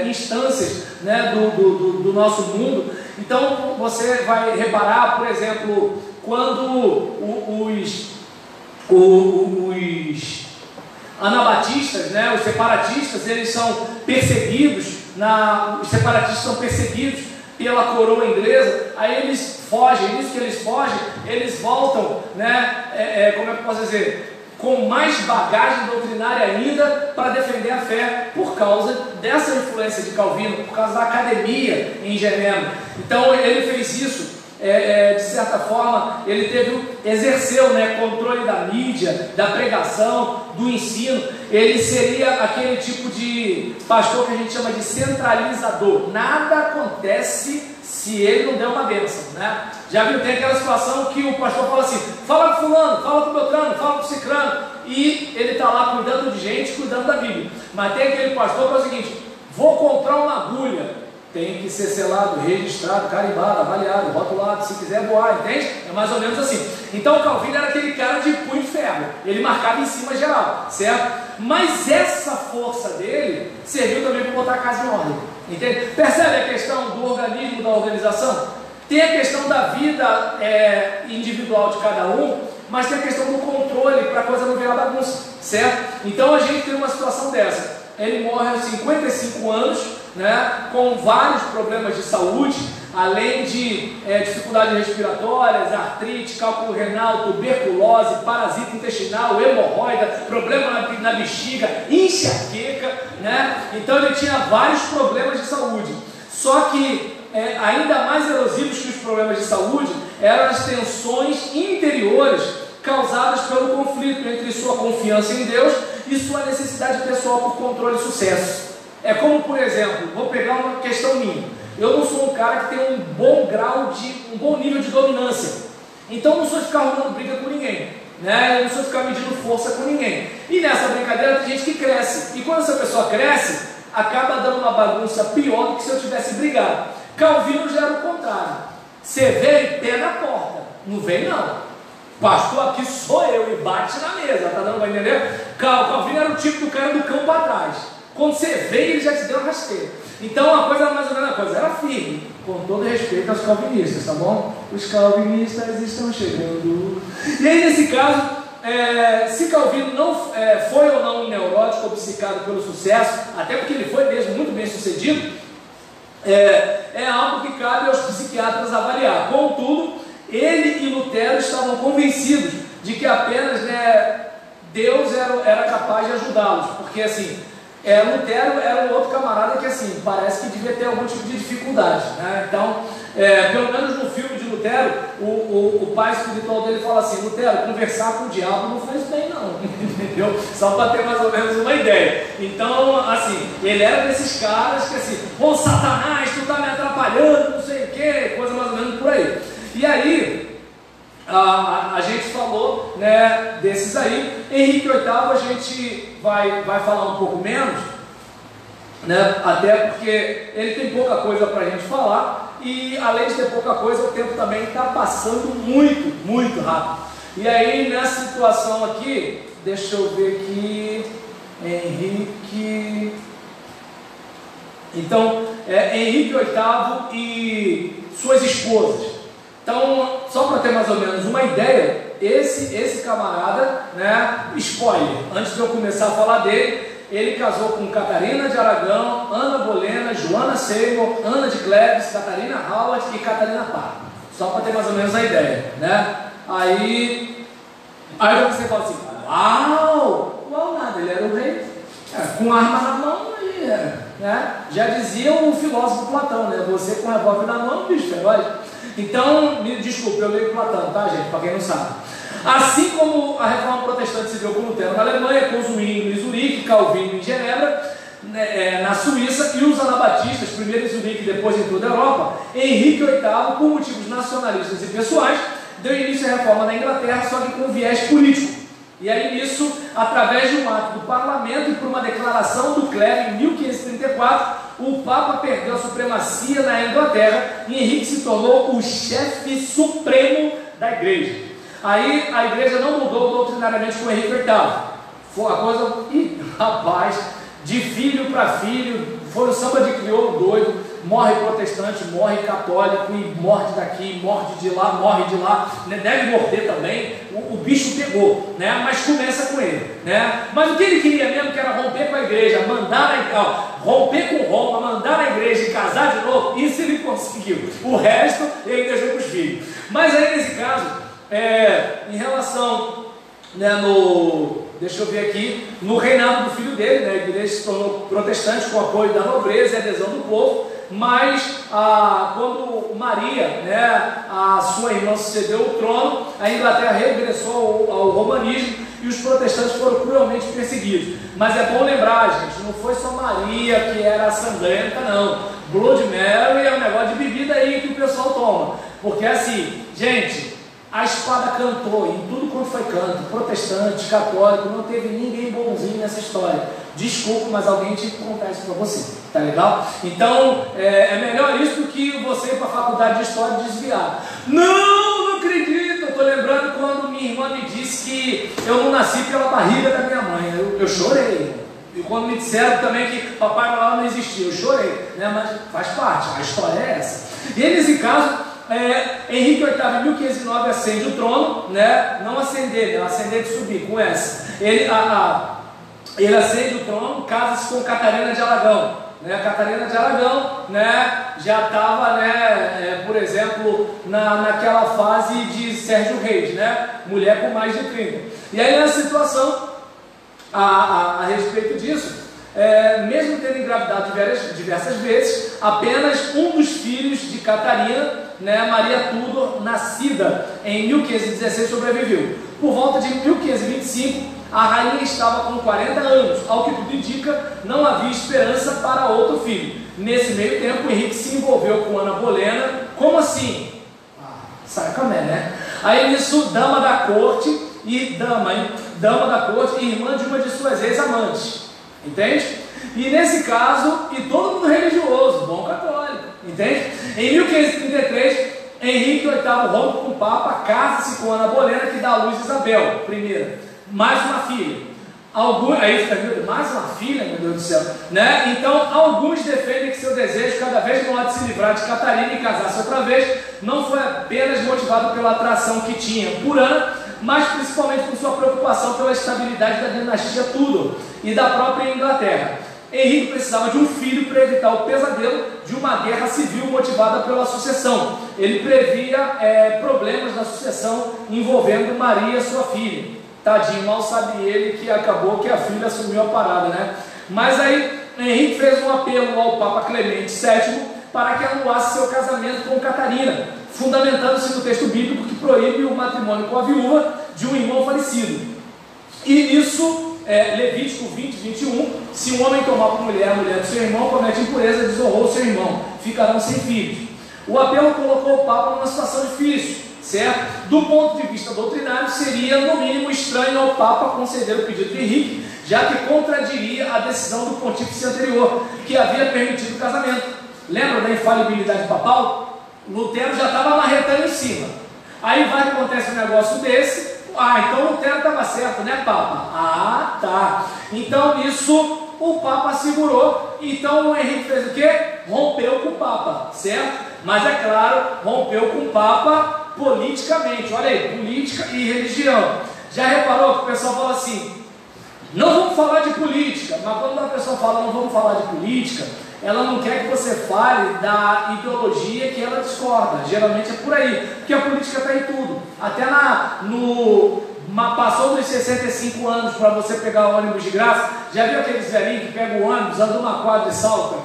instâncias, né, do nosso mundo. Então você vai reparar, por exemplo, quando os anabatistas, né, os separatistas, eles são perseguidos, os separatistas são perseguidos pela coroa inglesa, aí eles fogem, nisso que eles fogem, eles voltam, né, como é que eu posso dizer, com mais bagagem doutrinária ainda para defender a fé, por causa dessa influência de Calvino, por causa da academia em Genebra. Então ele fez isso. De certa forma, ele exerceu, né, controle da mídia, da pregação, do ensino. Ele seria aquele tipo de pastor que a gente chama de centralizador. Nada acontece se ele não der uma bênção, né? Já viu, tem aquela situação que o pastor fala assim: fala com fulano, fala com Beltrano, fala com Cicrano, e ele está lá cuidando de gente, cuidando da Bíblia. Mas tem aquele pastor que é o seguinte: vou comprar uma agulha, tem que ser selado, registrado, carimbado, avaliado, rotulado, se quiser voar, entende? É mais ou menos assim. Então o Calvino era aquele cara de punho de ferro, ele marcava em cima geral, certo? Mas essa força dele serviu também para botar a casa em ordem, entende? Percebe a questão do organismo, da organização? Tem a questão da vida individual de cada um, mas tem a questão do controle para a coisa não virar bagunça, certo? Então a gente tem uma situação dessa. Ele morre aos 55 anos, né, com vários problemas de saúde, além de dificuldades respiratórias, artrite, cálculo renal, tuberculose, parasita intestinal, hemorroida, problema na bexiga, enxaqueca, né? Então ele tinha vários problemas de saúde. Só que ainda mais erosivos que os problemas de saúde eram as tensões interiores causadas pelo conflito entre sua confiança em Deus e sua necessidade pessoal por controle e sucesso. É como, por exemplo, vou pegar uma questão minha. Eu não sou um cara que tem um bom nível de dominância. Então não sou de ficar arrumando briga com ninguém. né? Eu não preciso ficar medindo força com ninguém. E nessa brincadeira tem gente que cresce. E quando essa pessoa cresce, acaba dando uma bagunça pior do que se eu tivesse brigado. Calvino já era o contrário. Você vem, pé na porta. Não vem não. Pastor, aqui sou eu, e bate na mesa. Tá dando para entender? Calvino era o tipo do cara do campo atrás. Quando você veio, ele já te deu uma rasteira. Então a coisa era mais ou menos a coisa, era firme, com todo respeito aos calvinistas, tá bom? Os calvinistas estão chegando. E aí nesse caso, se Calvino não foi ou não um neurótico obcecado pelo sucesso, até porque ele foi mesmo muito bem sucedido, é algo que cabe aos psiquiatras avaliar. Contudo, ele e Lutero estavam convencidos de que apenas Deus era capaz de ajudá-los, porque assim, Lutero era um outro camarada que assim, parece que devia ter algum tipo de dificuldade, né? Então, pelo menos no filme de Lutero, o pai espiritual dele fala assim: Lutero, conversar com o diabo não faz bem não, entendeu? Só para ter mais ou menos uma ideia. Então, assim, ele era desses caras que assim, ô Satanás, tu tá me atrapalhando, não sei o que, coisa mais ou menos por aí. E aí, a gente falou, né, desses aí. Henrique VIII a gente vai falar um pouco menos, né, até porque ele tem pouca coisa para a gente falar, e além de ter pouca coisa, o tempo também está passando muito, muito rápido. E aí nessa situação aqui, deixa eu ver aqui, Henrique, então Henrique VIII e suas esposas. Então, só para ter mais ou menos uma ideia, esse camarada, né, spoiler, antes de eu começar a falar dele, ele casou com Catarina de Aragão, Ana Bolena, Joana Seymour, Ana de Cleves, Catarina Howard e Catarina Parra. Só para ter mais ou menos a ideia, né? Aí você fala assim, uau nada, ele era o rei, com arma na mão, né? Já dizia o filósofo Platão, né? Você com revólver na mão, bicho, feroz. Então, me desculpe, eu leio Platão, tá, gente? Para quem não sabe. Assim como a reforma protestante se deu com Lutero na Alemanha, com Zwingli em Zurique, Calvino em Genebra, na Suíça, e os anabatistas, primeiro em Zurique e depois em toda a Europa, Henrique VIII, por motivos nacionalistas e pessoais, deu início à reforma na Inglaterra, só que com viés político. E aí nisso, através de um ato do parlamento e por uma declaração do clero em 1534, o Papa perdeu a supremacia na Inglaterra e Henrique se tornou o chefe supremo da igreja. Aí a igreja não mudou doutrinariamente com Henrique VIII. Foi a coisa, rapaz, de filho para filho, foi o samba de crioulo doido, morre protestante, morre católico, e morte daqui, morte de lá, morre de lá, né? Deve morrer também, o bicho pegou, né? Mas começa com ele, né? Mas o que ele queria mesmo, que era romper com a igreja, romper com Roma, mandar na igreja e casar de novo, isso ele conseguiu. O resto ele deixou para os filhos. Mas aí nesse caso, em relação, né, deixa eu ver aqui, no reinado do filho dele, né, a igreja se tornou protestante com o apoio da nobreza e adesão do povo, mas quando Maria, né, a sua irmã, sucedeu o trono, a Inglaterra regressou ao romanismo e os protestantes foram cruelmente perseguidos. Mas é bom lembrar, gente, não foi só Maria que era sangrenta, não. Blood Mary é um negócio de bebida aí que o pessoal toma, porque assim, gente, a espada cantou em tudo quanto foi canto, protestante, católico, não teve ninguém bonzinho nessa história. Desculpa, mas alguém tinha que contar isso para você, tá legal? Então, é melhor isso do que você ir para a faculdade de história e desviar. Não acredito, eu estou lembrando quando minha irmã me disse que eu não nasci pela barriga da minha mãe, eu chorei. E quando me disseram também que Papai Noel não existia, eu chorei, né? Mas faz parte, a história é essa. E aí, nesse caso, Henrique VIII em 1509 acende o trono, né? Não acender, né? Acender de subir, com essa. Ele acende o trono, casa-se com Catarina de Aragão, né? Catarina de Aragão, né, já estava, né, por exemplo, naquela fase de Sérgio Reis, né? Mulher com mais de 30. E aí nessa situação, a respeito disso, mesmo tendo engravidado diversas vezes, apenas um dos filhos de Catarina, né, Maria Tudor, nascida em 1516, sobreviveu. Por volta de 1525, a rainha estava com 40 anos, ao que tudo indica, não havia esperança para outro filho. Nesse meio tempo, Henrique se envolveu com Ana Bolena. Como assim? Sacamé, né? Aí nisso, dama da corte, e dama da corte e irmã de uma de suas ex-amantes, entende? E nesse caso, e todo mundo religioso, bom católico, entende? Em 1533, Henrique VIII rompe com o Papa, casa-se com Ana Bolena, que dá à luz Isabel I, mais uma filha. Mais uma filha, meu Deus do céu, né? Então, alguns defendem que seu desejo, cada vez maior de se livrar de Catarina e casar-se outra vez, não foi apenas motivado pela atração que tinha por Ana, mas principalmente por sua preocupação pela estabilidade da dinastia Tudor e da própria Inglaterra. Henrique precisava de um filho para evitar o pesadelo de uma guerra civil motivada pela sucessão. Ele previa problemas na sucessão envolvendo Maria, sua filha. Tadinho, mal sabe ele que acabou que a filha assumiu a parada, né? Mas aí Henrique fez um apelo ao Papa Clemente VII para que anulasse seu casamento com Catarina, fundamentando-se no texto bíblico que proíbe o matrimônio com a viúva de um irmão falecido. E isso, Levítico 20, 21, se um homem tomar por mulher a mulher do seu irmão, comete impureza, desonrou seu irmão, ficarão sem filhos. O apelo colocou o Papa numa situação difícil, certo? Do ponto de vista doutrinário, seria no mínimo estranho ao Papa conceder o pedido de Henrique, já que contradiria a decisão do pontífice anterior, que havia permitido o casamento. Lembra da infalibilidade papal? Lutero já estava marretando em cima. Aí vai acontece um negócio desse. Então Lutero estava certo, né, Papa? Tá. Então isso o Papa segurou. Então o Henrique fez o quê? Rompeu com o Papa, certo? Mas é claro, rompeu com o Papa politicamente. Olha aí, política e religião. Já reparou que o pessoal fala assim, não vamos falar de política, mas quando a pessoa fala não vamos falar de política, ela não quer que você fale da ideologia que ela discorda. Geralmente é por aí, porque a política está em tudo. Até passou dos 65 anos para você pegar o ônibus de graça. Já viu aqueles velhinhos que pegam o ônibus, andam uma quadra e saltam?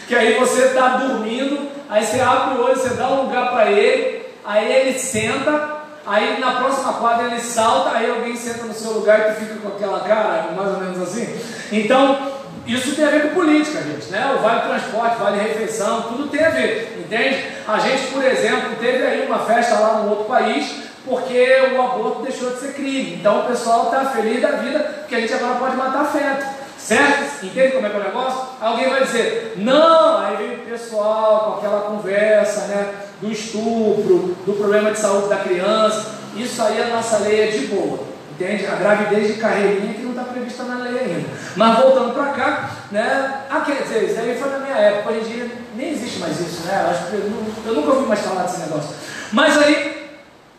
Que aí você está dormindo, aí você abre o olho, você dá um lugar para ele, aí ele senta, aí na próxima quadra ele salta, aí alguém senta no seu lugar e tu fica com aquela cara, mais ou menos assim. Então, isso tem a ver com política, gente, né? O vale transporte, vale refeição, tudo tem a ver, entende? A gente, por exemplo, teve aí uma festa lá no outro país, porque o aborto deixou de ser crime. Então o pessoal está feliz da vida, porque a gente agora pode matar feto. Certo? Entende como é que é o negócio? Alguém vai dizer, não, aí vem o pessoal com aquela conversa, né, do estupro, do problema de saúde da criança. Isso aí a nossa lei é de boa, entende? A gravidez de carreirinha que não está prevista na lei ainda. Mas voltando para cá, né, quer dizer, isso aí foi na minha época, hoje em dia nem existe mais isso, né? Acho que eu nunca ouvi mais falar desse negócio. Mas aí,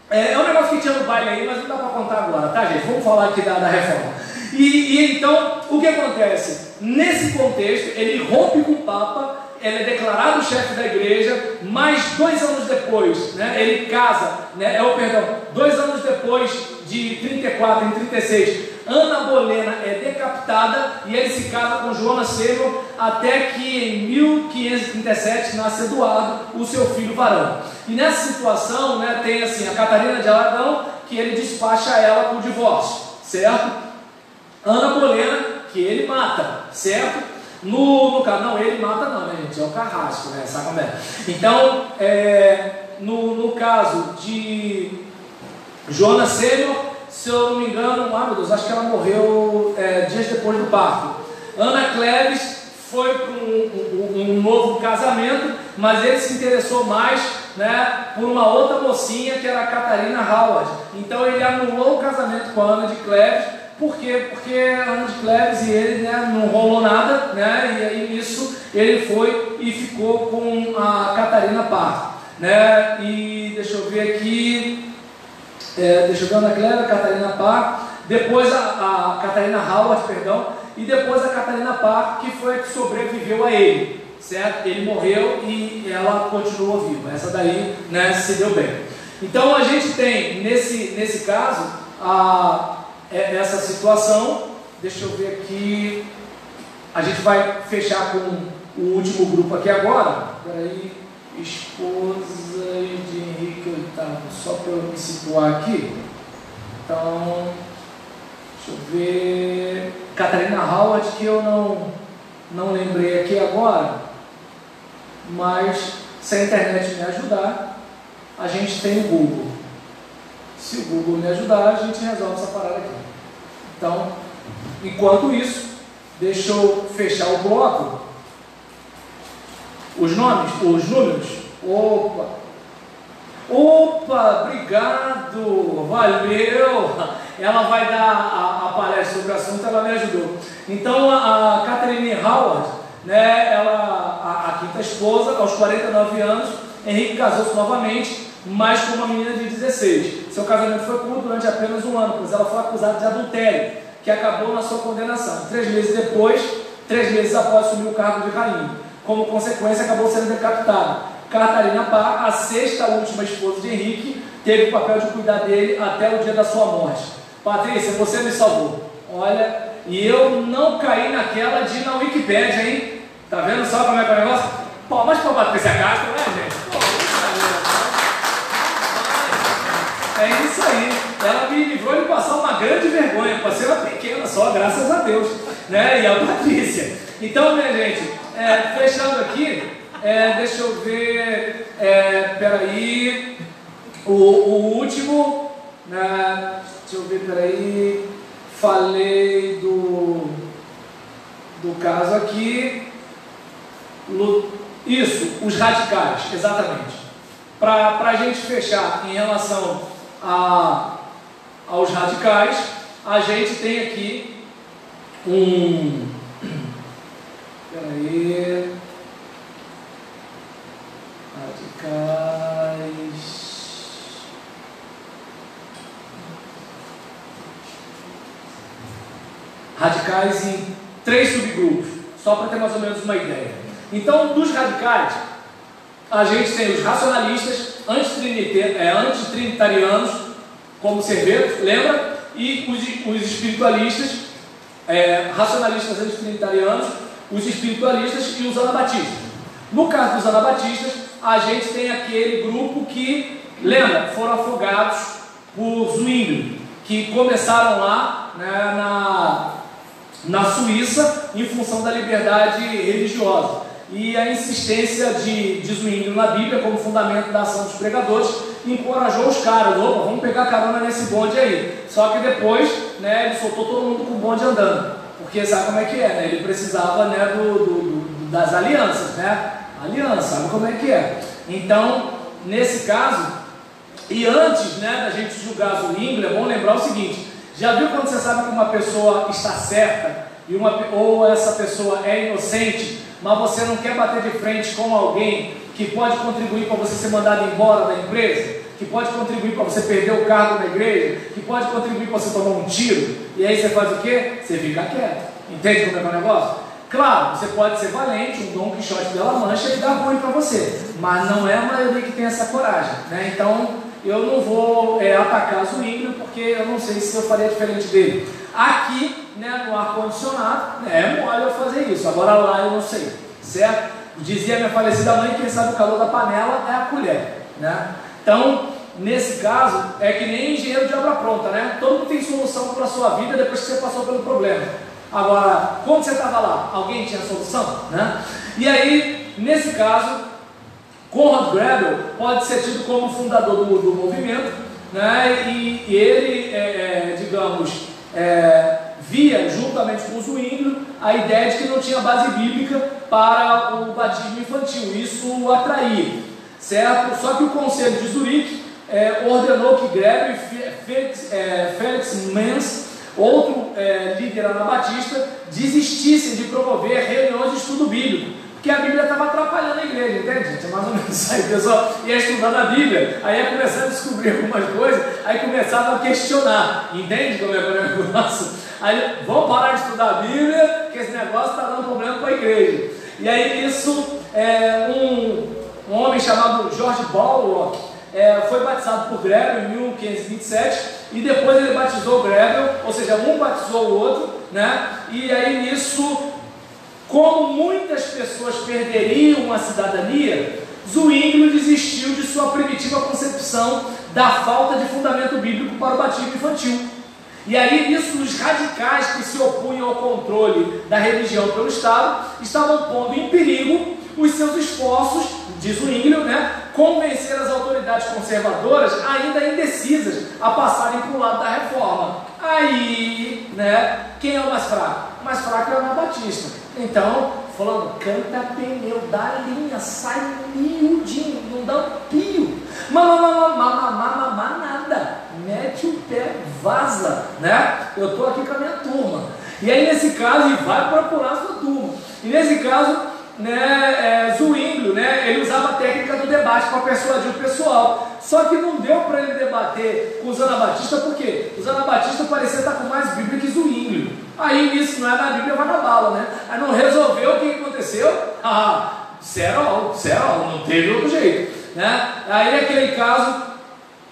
é um negócio que tinha no baile aí, mas não dá para contar agora, tá, gente? Vamos falar aqui da reforma. E então, o que acontece? Nesse contexto, ele rompe com o Papa, ele é declarado chefe da igreja, mas 2 anos depois, né, ele casa, né, 2 anos depois de 34, em 36, Ana Bolena é decapitada e ele se casa com Joana Seymour, até que em 1537 nasce Eduardo, o seu filho varão. E nessa situação, né, tem assim, a Catarina de Aragão, que ele despacha ela por divórcio, certo? Ana Bolena, que ele mata, certo? No caso, não, ele mata não, né, gente? É o Carrasco, né? Sabe como é? Então, no caso de Joana Seymour, se eu não me engano, meu Deus, acho que ela morreu dias depois do parto. Ana Cleves foi para um novo casamento, mas ele se interessou mais, né, por uma outra mocinha que era a Catarina Howard. Então ele anulou o casamento com a Ana de Cleves. Por quê? Porque a Ana de Cleves e ele, né, não rolou nada, né, e aí nisso ele foi e ficou com a Catarina Parr, né, e deixa eu ver aqui, deixa eu ver a Ana Cleves, a Catarina Parr, depois a Catarina Howard, perdão, e depois a Catarina Parr, que foi a que sobreviveu a ele, certo? Ele morreu e ela continuou viva, essa daí, né, se deu bem. Então a gente tem, nesse caso, essa situação. Deixa eu ver aqui, a gente vai fechar com o último grupo aqui agora. Peraí, esposa de Henrique VIII, só para eu me situar aqui. Então, deixa eu ver, Catarina Howard, que eu não lembrei aqui agora, mas se a internet me ajudar, a gente tem o Google. Se o Google me ajudar, a gente resolve essa parada aqui. Então, enquanto isso, deixa eu fechar o bloco. Os nomes, os números. Opa, obrigado, valeu. Ela vai dar a palestra sobre o assunto, ela me ajudou. Então, a Catherine Howard, né, ela, a quinta esposa, aos 49 anos, Henrique casou-se novamente, mas com uma menina de 16. Seu casamento foi curto durante apenas um ano, pois ela foi acusada de adultério, que acabou na sua condenação. 3 meses depois, 3 meses após assumir o cargo de rainha. Como consequência, acabou sendo decapitada. Catarina Parr, a sexta última esposa de Henrique, teve o papel de cuidar dele até o dia da sua morte. Patrícia, você me salvou. Olha, e eu não caí naquela de na Wikipédia, hein? Tá vendo só como é que é o negócio? Pô, mas pra Patrícia Castro, né, gente? Pô, é isso aí. Ela me livrou de passar uma grande vergonha. Passei uma pequena só, graças a Deus. Né? E a Patrícia. Então, minha gente, fechando aqui, deixa eu ver. Peraí. O último. Deixa eu ver, peraí. Falei do caso aqui. Isso, os radicais, exatamente. Para a gente fechar em relação aos radicais, a gente tem aqui peraí. Radicais em 3 subgrupos, só para ter mais ou menos uma ideia. Então, dos radicais, a gente tem os racionalistas, antitrinitarianos, como Serveto, lembra? E os espiritualistas, racionalistas antitrinitarianos, os espiritualistas e os anabatistas. No caso dos anabatistas, a gente tem aquele grupo que, lembra, foram afogados por Zwingli, que começaram lá, né, na Suíça, em função da liberdade religiosa. E a insistência de Zwingli na Bíblia como fundamento da ação dos pregadores encorajou os caras, opa, vamos pegar carona nesse bonde aí. Só que depois, né, ele soltou todo mundo com o bonde andando, porque sabe como é que é, né? Ele precisava, né, das alianças, né? Aliança, sabe como é que é? Então, nesse caso, e antes, né, da gente julgar Zwingli, é bom lembrar o seguinte: já viu quando você sabe que uma pessoa está certa ou essa pessoa é inocente, mas você não quer bater de frente com alguém que pode contribuir para você ser mandado embora da empresa, que pode contribuir para você perder o cargo na igreja, que pode contribuir para você tomar um tiro, e aí você faz o quê? Você fica quieto. Entende como é que é o negócio? Claro, você pode ser valente, um Dom Quixote de La Mancha e dar ruim para você, mas não é a maioria que tem essa coragem, né? Então, eu não vou atacar Zwingli, porque eu não sei se eu faria diferente dele. Aqui, né, no ar-condicionado, é mole eu fazer isso, agora lá eu não sei, certo? Dizia minha falecida mãe, quem sabe o calor da panela é a colher, né? Então, nesse caso, é que nem engenheiro de obra pronta, né? Todo mundo tem solução para a sua vida depois que você passou pelo problema. Agora, quando você estava lá, alguém tinha solução, né? E aí, nesse caso, Conrad Grebel pode ser tido como fundador do movimento, né? E ele, via, juntamente com o Zwingli, a ideia de que não tinha base bíblica para o batismo infantil. Isso o atraía, certo? Só que o Conselho de Zurique ordenou que Grebel e Felix Menz, outro líder anabatista, desistissem de promover reuniões de estudo bíblico, porque a Bíblia estava atrapalhando a igreja, entende, gente? É mais ou menos isso aí. O pessoal ia estudando a Bíblia, aí ia começar a descobrir algumas coisas, aí começava a questionar, entende como é que é o negócio? Aí, vamos parar de estudar a Bíblia, que esse negócio está dando problema para a igreja. E aí isso, um homem chamado George Ballock foi batizado por Grebel em 1527, e depois ele batizou Grebel, ou seja, um batizou o outro, né? E aí nisso, como muitas pessoas perderiam a cidadania, Zwingli desistiu de sua primitiva concepção da falta de fundamento bíblico para o batismo infantil. E aí nisso, os radicais que se opunham ao controle da religião pelo Estado estavam pondo em perigo os seus esforços, diz o Zwinglio, né, convencer as autoridades conservadoras ainda indecisas a passarem para o lado da reforma. Aí, né, quem é o mais fraco? O mais fraco é o Anabatista. Então, falando, canta pneu, dá linha, sai miudinho, não dá um pio, nada, mete o pé, vaza, né? Eu estou aqui com a minha turma. E aí, nesse caso, vai procurar a sua turma. E nesse caso, né, Zwinglio, né, ele usava a técnica do debate para persuadir o pessoal. Só que não deu para ele debater com os anabatistas, porque os anabatistas pareciam estar com mais Bíblia que Zwinglio. Aí nisso, não é na Bíblia, vai na bala, né? Aí não resolveu, o que aconteceu? Cerol, não teve outro jeito, né? Aí naquele caso,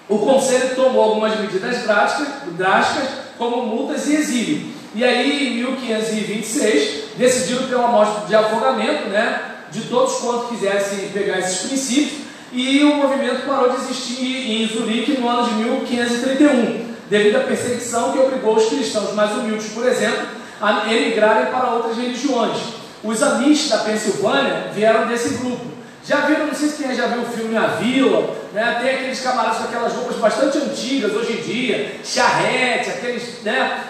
o conselho tomou algumas medidas drásticas, como multas e exílio. E aí, em 1526, decidiram ter uma morte de afogamento, né, de todos quantos quisessem pegar esses princípios, e o movimento parou de existir em Zurique no ano de 1531, devido à perseguição que obrigou os cristãos mais humildes, por exemplo, a emigrarem para outras religiões. Os Amish da Pensilvânia vieram desse grupo. Já viram, não sei se quem já viu o filme A Vila, né? Tem aqueles camaradas com aquelas roupas bastante antigas hoje em dia, charrete, aqueles, né?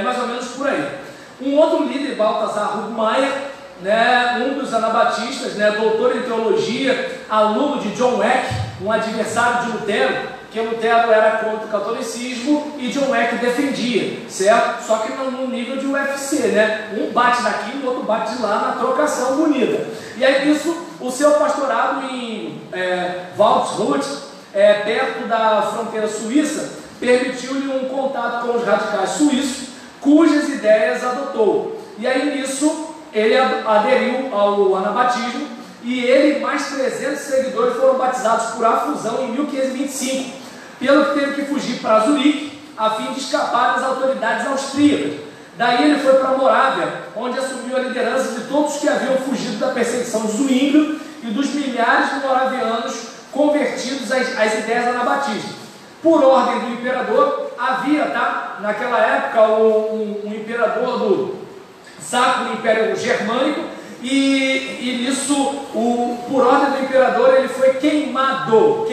Mais ou menos por aí. Um outro líder, Balthasar Hubmaier, né? Um dos anabatistas, né? Doutor em teologia, aluno de John Eck, um adversário de Lutero, que Lutero era contra o catolicismo e John Eck defendia, certo? Só que não no nível de UFC, né? Um bate daqui, o outro bate de lá na trocação bonita. E aí isso, o seu pastorado em Waldshut, perto da fronteira suíça, permitiu-lhe um contato com os radicais suíços, cujas ideias adotou. E aí nisso ele aderiu ao anabatismo, e ele e mais 300 seguidores foram batizados por afusão em 1525, pelo que teve que fugir para Zurique, a fim de escapar das autoridades austríacas. Daí ele foi para Morávia, onde assumiu a liderança de todos que haviam fugido da perseguição de Zwinglio e dos milhares de moravianos convertidos às ideias anabatistas. Por ordem do imperador, havia, naquela época, um imperador do Sacro Império Germânico, e nisso, por ordem do imperador, ele foi queimado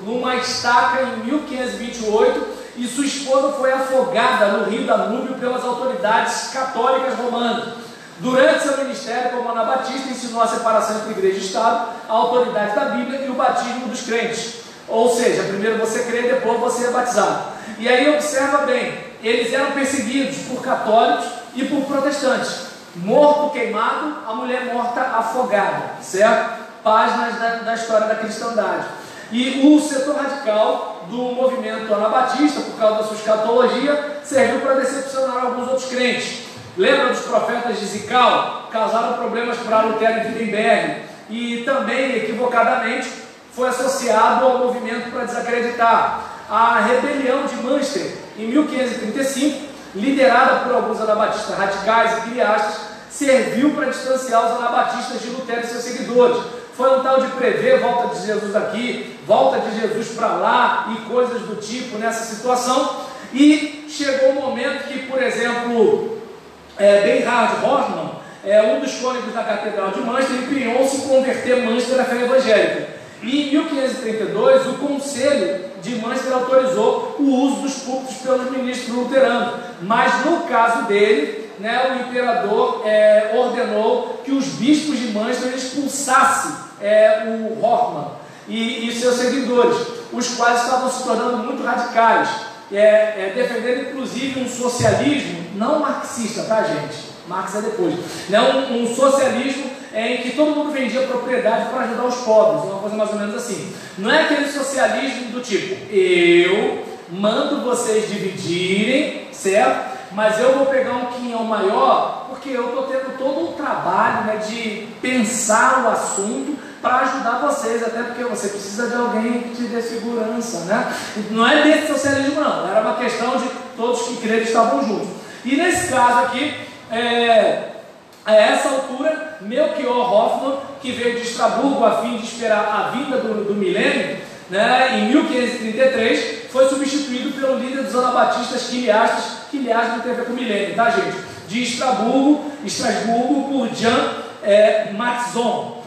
numa estaca em 1528, e sua esposa foi afogada no rio Danúbio pelas autoridades católicas romanas. Durante seu ministério como anabatista, ensinou a separação entre igreja e Estado, a autoridade da Bíblia e o batismo dos crentes. Ou seja, primeiro você crê, depois você é batizado. E aí observa bem, eles eram perseguidos por católicos e por protestantes. Morto queimado, a mulher morta afogada, certo? Páginas da história da cristandade. E o setor radical do movimento anabatista, por causa da sua escatologia, serviu para decepcionar alguns outros crentes. Lembra dos profetas de Zical? Causaram problemas para Lutero em Wittenberg, e também, equivocadamente, foi associado ao movimento para desacreditar. A rebelião de Münster, em 1535, liderada por alguns anabatistas radicais e criastas, serviu para distanciar os anabatistas de Lutero e seus seguidores. Foi um tal de prever volta de Jesus aqui, volta de Jesus para lá e coisas do tipo nessa situação. E chegou o momento que, por exemplo, Bernhard Horstmann, um dos cônegos da Catedral de Münster, empenhou-se em converter Münster à fé evangélica. E em 1532, o Conselho de Münster autorizou o uso dos púlpitos pelos ministros luteranos, mas no caso dele, né, o imperador ordenou que os bispos de Münster expulsassem o Horstmann e seus seguidores, os quais estavam se tornando muito radicais, defendendo inclusive um socialismo não marxista, tá, gente? Marx é depois, não, um socialismo em que todo mundo vendia propriedade para ajudar os pobres, uma coisa mais ou menos assim. Não é aquele socialismo do tipo, eu mando vocês dividirem, certo? Mas eu vou pegar um quinhão maior, porque eu estou tendo todo um trabalho, né, de pensar o assunto para ajudar vocês, até porque você precisa de alguém que te dê segurança, né? Não é desse socialismo não, era uma questão de todos que creram estavam juntos. E nesse caso aqui, a essa altura, Melchior Hoffmann, que veio de Estraburgo a fim de esperar a vinda do milênio, né, em 1533, foi substituído pelo líder dos anabatistas quiliastas, que aliás não tem a ver com milênio, tá, gente? De Estrasburgo por Jan Matzon,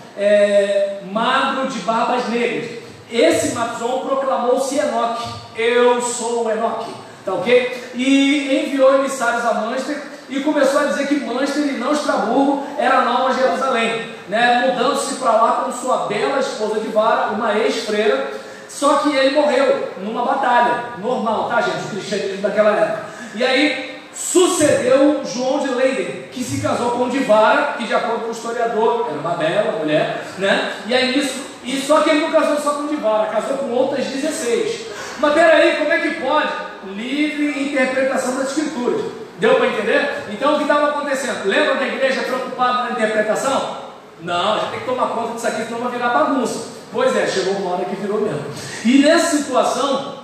magro de barbas negras. Esse Matzon proclamou-se Enoque. Eu sou o Enoque, tá ok? E enviou emissários a Münster e começou a dizer que Münster e não Estraburgo era a Nova Jerusalém, né? Mudando-se para lá com sua bela esposa de vara, uma ex-freira. Só que ele morreu numa batalha, normal, tá, gente? O cristianismo daquela época. E aí sucedeu João de Leiden, que se casou com Divara, que de acordo com o historiador era uma bela mulher, né? E aí só que ele não casou só com Divara, casou com outras 16. Mas peraí, como é que pode? Livre interpretação das escrituras. Deu para entender? Então o que estava acontecendo? Lembra da igreja preocupada na interpretação? Não, a gente tem que tomar conta disso aqui, senão vai virar bagunça. Pois é, chegou uma hora que virou mesmo. E nessa situação,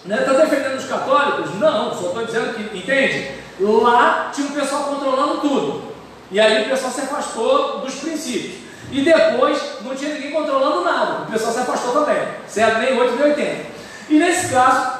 né, está defendendo os católicos? Não, só estou dizendo que, entende? Lá tinha um pessoal controlando tudo. E aí o pessoal se afastou dos princípios. E depois não tinha ninguém controlando nada. O pessoal se afastou também. Certo? Nem 8 nem 80. E nesse caso,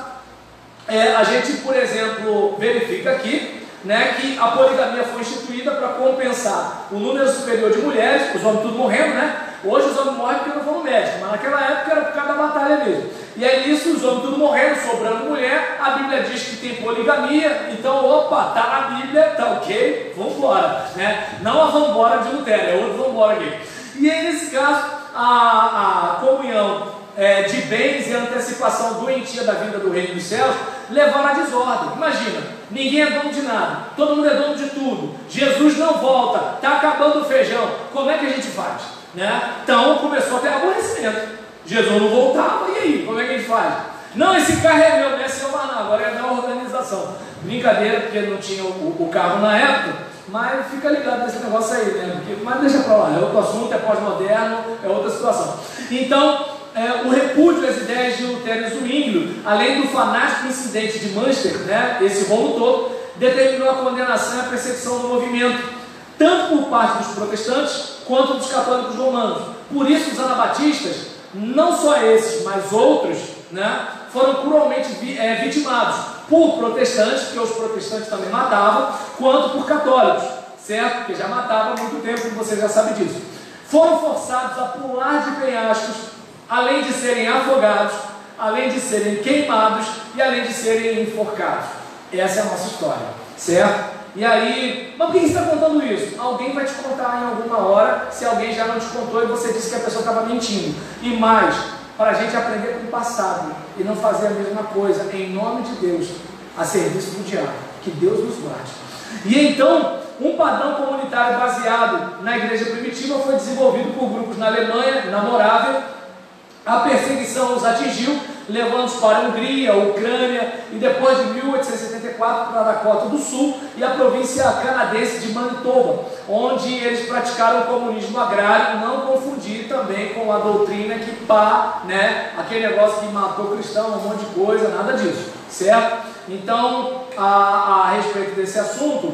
a gente, por exemplo, verifica aqui, né, que a poligamia foi instituída para compensar o número superior de mulheres, os homens tudo morrendo, né? Hoje os homens morrem porque não vão no médico, mas naquela época era por causa da batalha mesmo. E aí nisso os homens tudo morrendo, sobrando mulher, a Bíblia diz que tem poligamia, então opa, tá na Bíblia, tá ok, vamos embora, né? Não a vambora de Lutero, é outro vambora aqui. E aí nesse caso, a comunhão de bens e a antecipação doentia da vinda do reino dos céus levaram à desordem. Imagina, ninguém é dono de nada, todo mundo é dono de tudo, Jesus não volta, está acabando o feijão, como é que a gente faz? Né? Então começou a ter aborrecimento. Jesus não voltava, e aí? Como é que a gente faz? Não, esse carro é meu, não é seu mais não, agora é da organização. Brincadeira, porque não tinha o carro na época, mas fica ligado nesse negócio aí, né? Mas deixa pra lá, é outro assunto, é pós-moderno, é outra situação. Então, o repúdio às ideias de Lutero e Zwinglio, além do fanático incidente de Münster, né, esse rolo todo, determinou a condenação e a perseguição do movimento, tanto por parte dos protestantes quanto dos católicos romanos. Por isso os anabatistas, não só esses, mas outros, né, foram cruelmente vitimados por protestantes, porque os protestantes também matavam, quanto por católicos, certo? Porque já matavam há muito tempo, você já sabe disso. Foram forçados a pular de penhascos, além de serem afogados, além de serem queimados e além de serem enforcados. Essa é a nossa história, certo? E aí, mas por que você está contando isso? Alguém vai te contar em alguma hora, se alguém já não te contou e você disse que a pessoa estava mentindo. E mais, para a gente aprender com o passado e não fazer a mesma coisa, em nome de Deus, a serviço do diabo. Que Deus nos guarde. E então, um padrão comunitário baseado na igreja primitiva foi desenvolvido por grupos na Alemanha, na Morávia. A perseguição os atingiu, levando-os para a Hungria, Ucrânia e depois de 1874 para a Dakota do Sul e a província canadense de Manitoba, onde eles praticaram o comunismo agrário, não confundir também com a doutrina que né, aquele negócio que matou cristão, um monte de coisa, nada disso, certo? Então, a respeito desse assunto,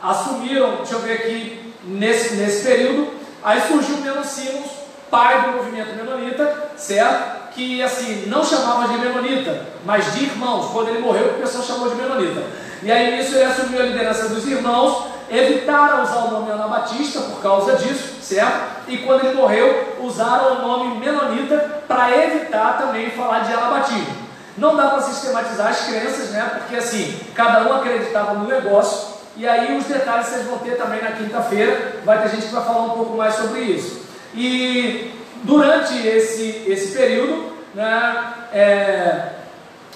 assumiram, deixa eu ver aqui, nesse período, aí surgiu o Menocinos, pai do movimento menonita, certo? Que assim, não chamava de menonita, mas de irmãos. Quando ele morreu, o pessoal chamou de menonita. E aí nisso ele assumiu a liderança dos irmãos, evitaram usar o nome anabatista por causa disso, certo? E quando ele morreu, usaram o nome menonita para evitar também falar de anabatismo. Não dá para sistematizar as crenças, né? Porque assim, cada um acreditava no negócio. E aí os detalhes vocês vão ter também na quinta-feira. Vai ter gente que vai falar um pouco mais sobre isso. E durante esse período, né,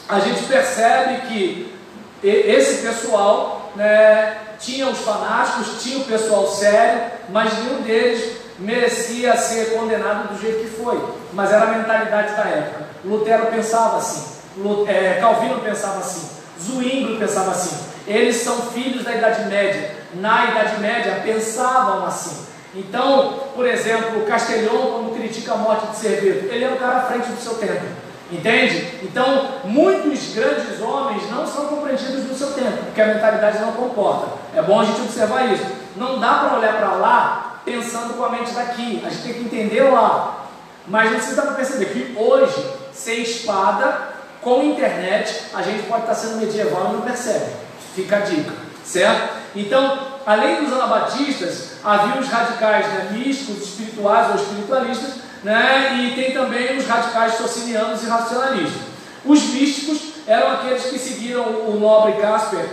a gente percebe que esse pessoal, né, tinha os fanáticos, tinha o pessoal sério, mas nenhum deles merecia ser condenado do jeito que foi. Mas era a mentalidade da época. Lutero pensava assim, Calvino pensava assim, Zwinglio pensava assim. Eles são filhos da Idade Média. Na Idade Média pensavam assim. Então, por exemplo, Castelhon, quando critica a morte de Serveto, ele é um cara à frente do seu tempo, entende? Então, muitos grandes homens não são compreendidos no seu tempo, porque a mentalidade não comporta. É bom a gente observar isso. Não dá para olhar para lá pensando com a mente daqui, a gente tem que entender lá. Mas não precisa perceber que hoje, sem espada, com internet, a gente pode estar sendo medieval e não percebe. Fica a dica, certo? Então, além dos anabatistas, havia os radicais, né, místicos, espirituais ou espiritualistas, né, e tem também os radicais socinianos e racionalistas. Os místicos eram aqueles que seguiram o nobre Caspar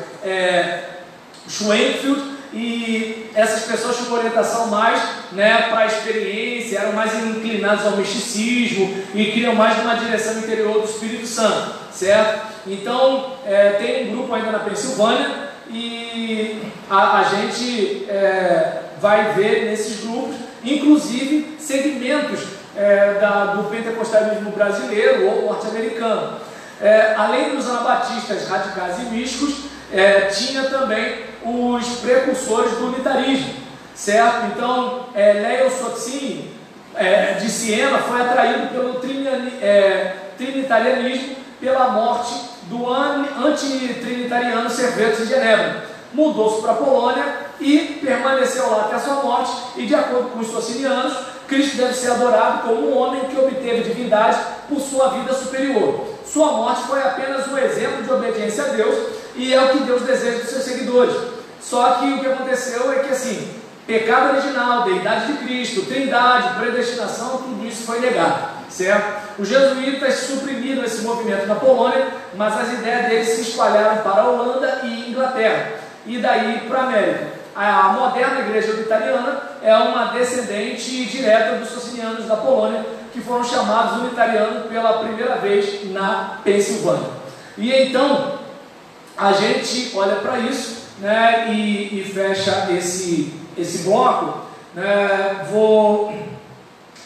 Schwenkfeld, e essas pessoas tinham uma orientação mais, né, para a experiência, eram mais inclinados ao misticismo e queriam mais numa direção interior do Espírito Santo, certo? Então, tem um grupo ainda na Pensilvânia e a gente vai ver nesses grupos, inclusive, segmentos do pentecostalismo brasileiro ou norte-americano. Além dos anabatistas radicais e místicos, tinha também os precursores do unitarismo, certo? Então, Leo Sozzini, de Siena, foi atraído pelo trinitarianismo pela morte do antitrinitariano Servetus de Genebra. Mudou-se para a Polônia e permaneceu lá até a sua morte, e de acordo com os socinianos, Cristo deve ser adorado como um homem que obteve divindade por sua vida superior. Sua morte foi apenas um exemplo de obediência a Deus, e é o que Deus deseja dos seus seguidores. Só que o que aconteceu é que, assim, pecado original, deidade de Cristo, trindade, predestinação, tudo isso foi negado, certo? Os jesuítas suprimiram esse movimento na Polônia, mas as ideias deles se espalharam para a Holanda e Inglaterra, e daí para a América. A moderna igreja unitariana é uma descendente direta dos socinianos da Polônia, que foram chamados unitarianos pela primeira vez na Pensilvânia. E então, a gente olha para isso, né, e fecha esse bloco, né. Vou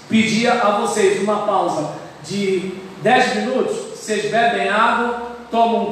pedir a vocês uma pausa de 10 minutos, vocês bebem água, tomam um café.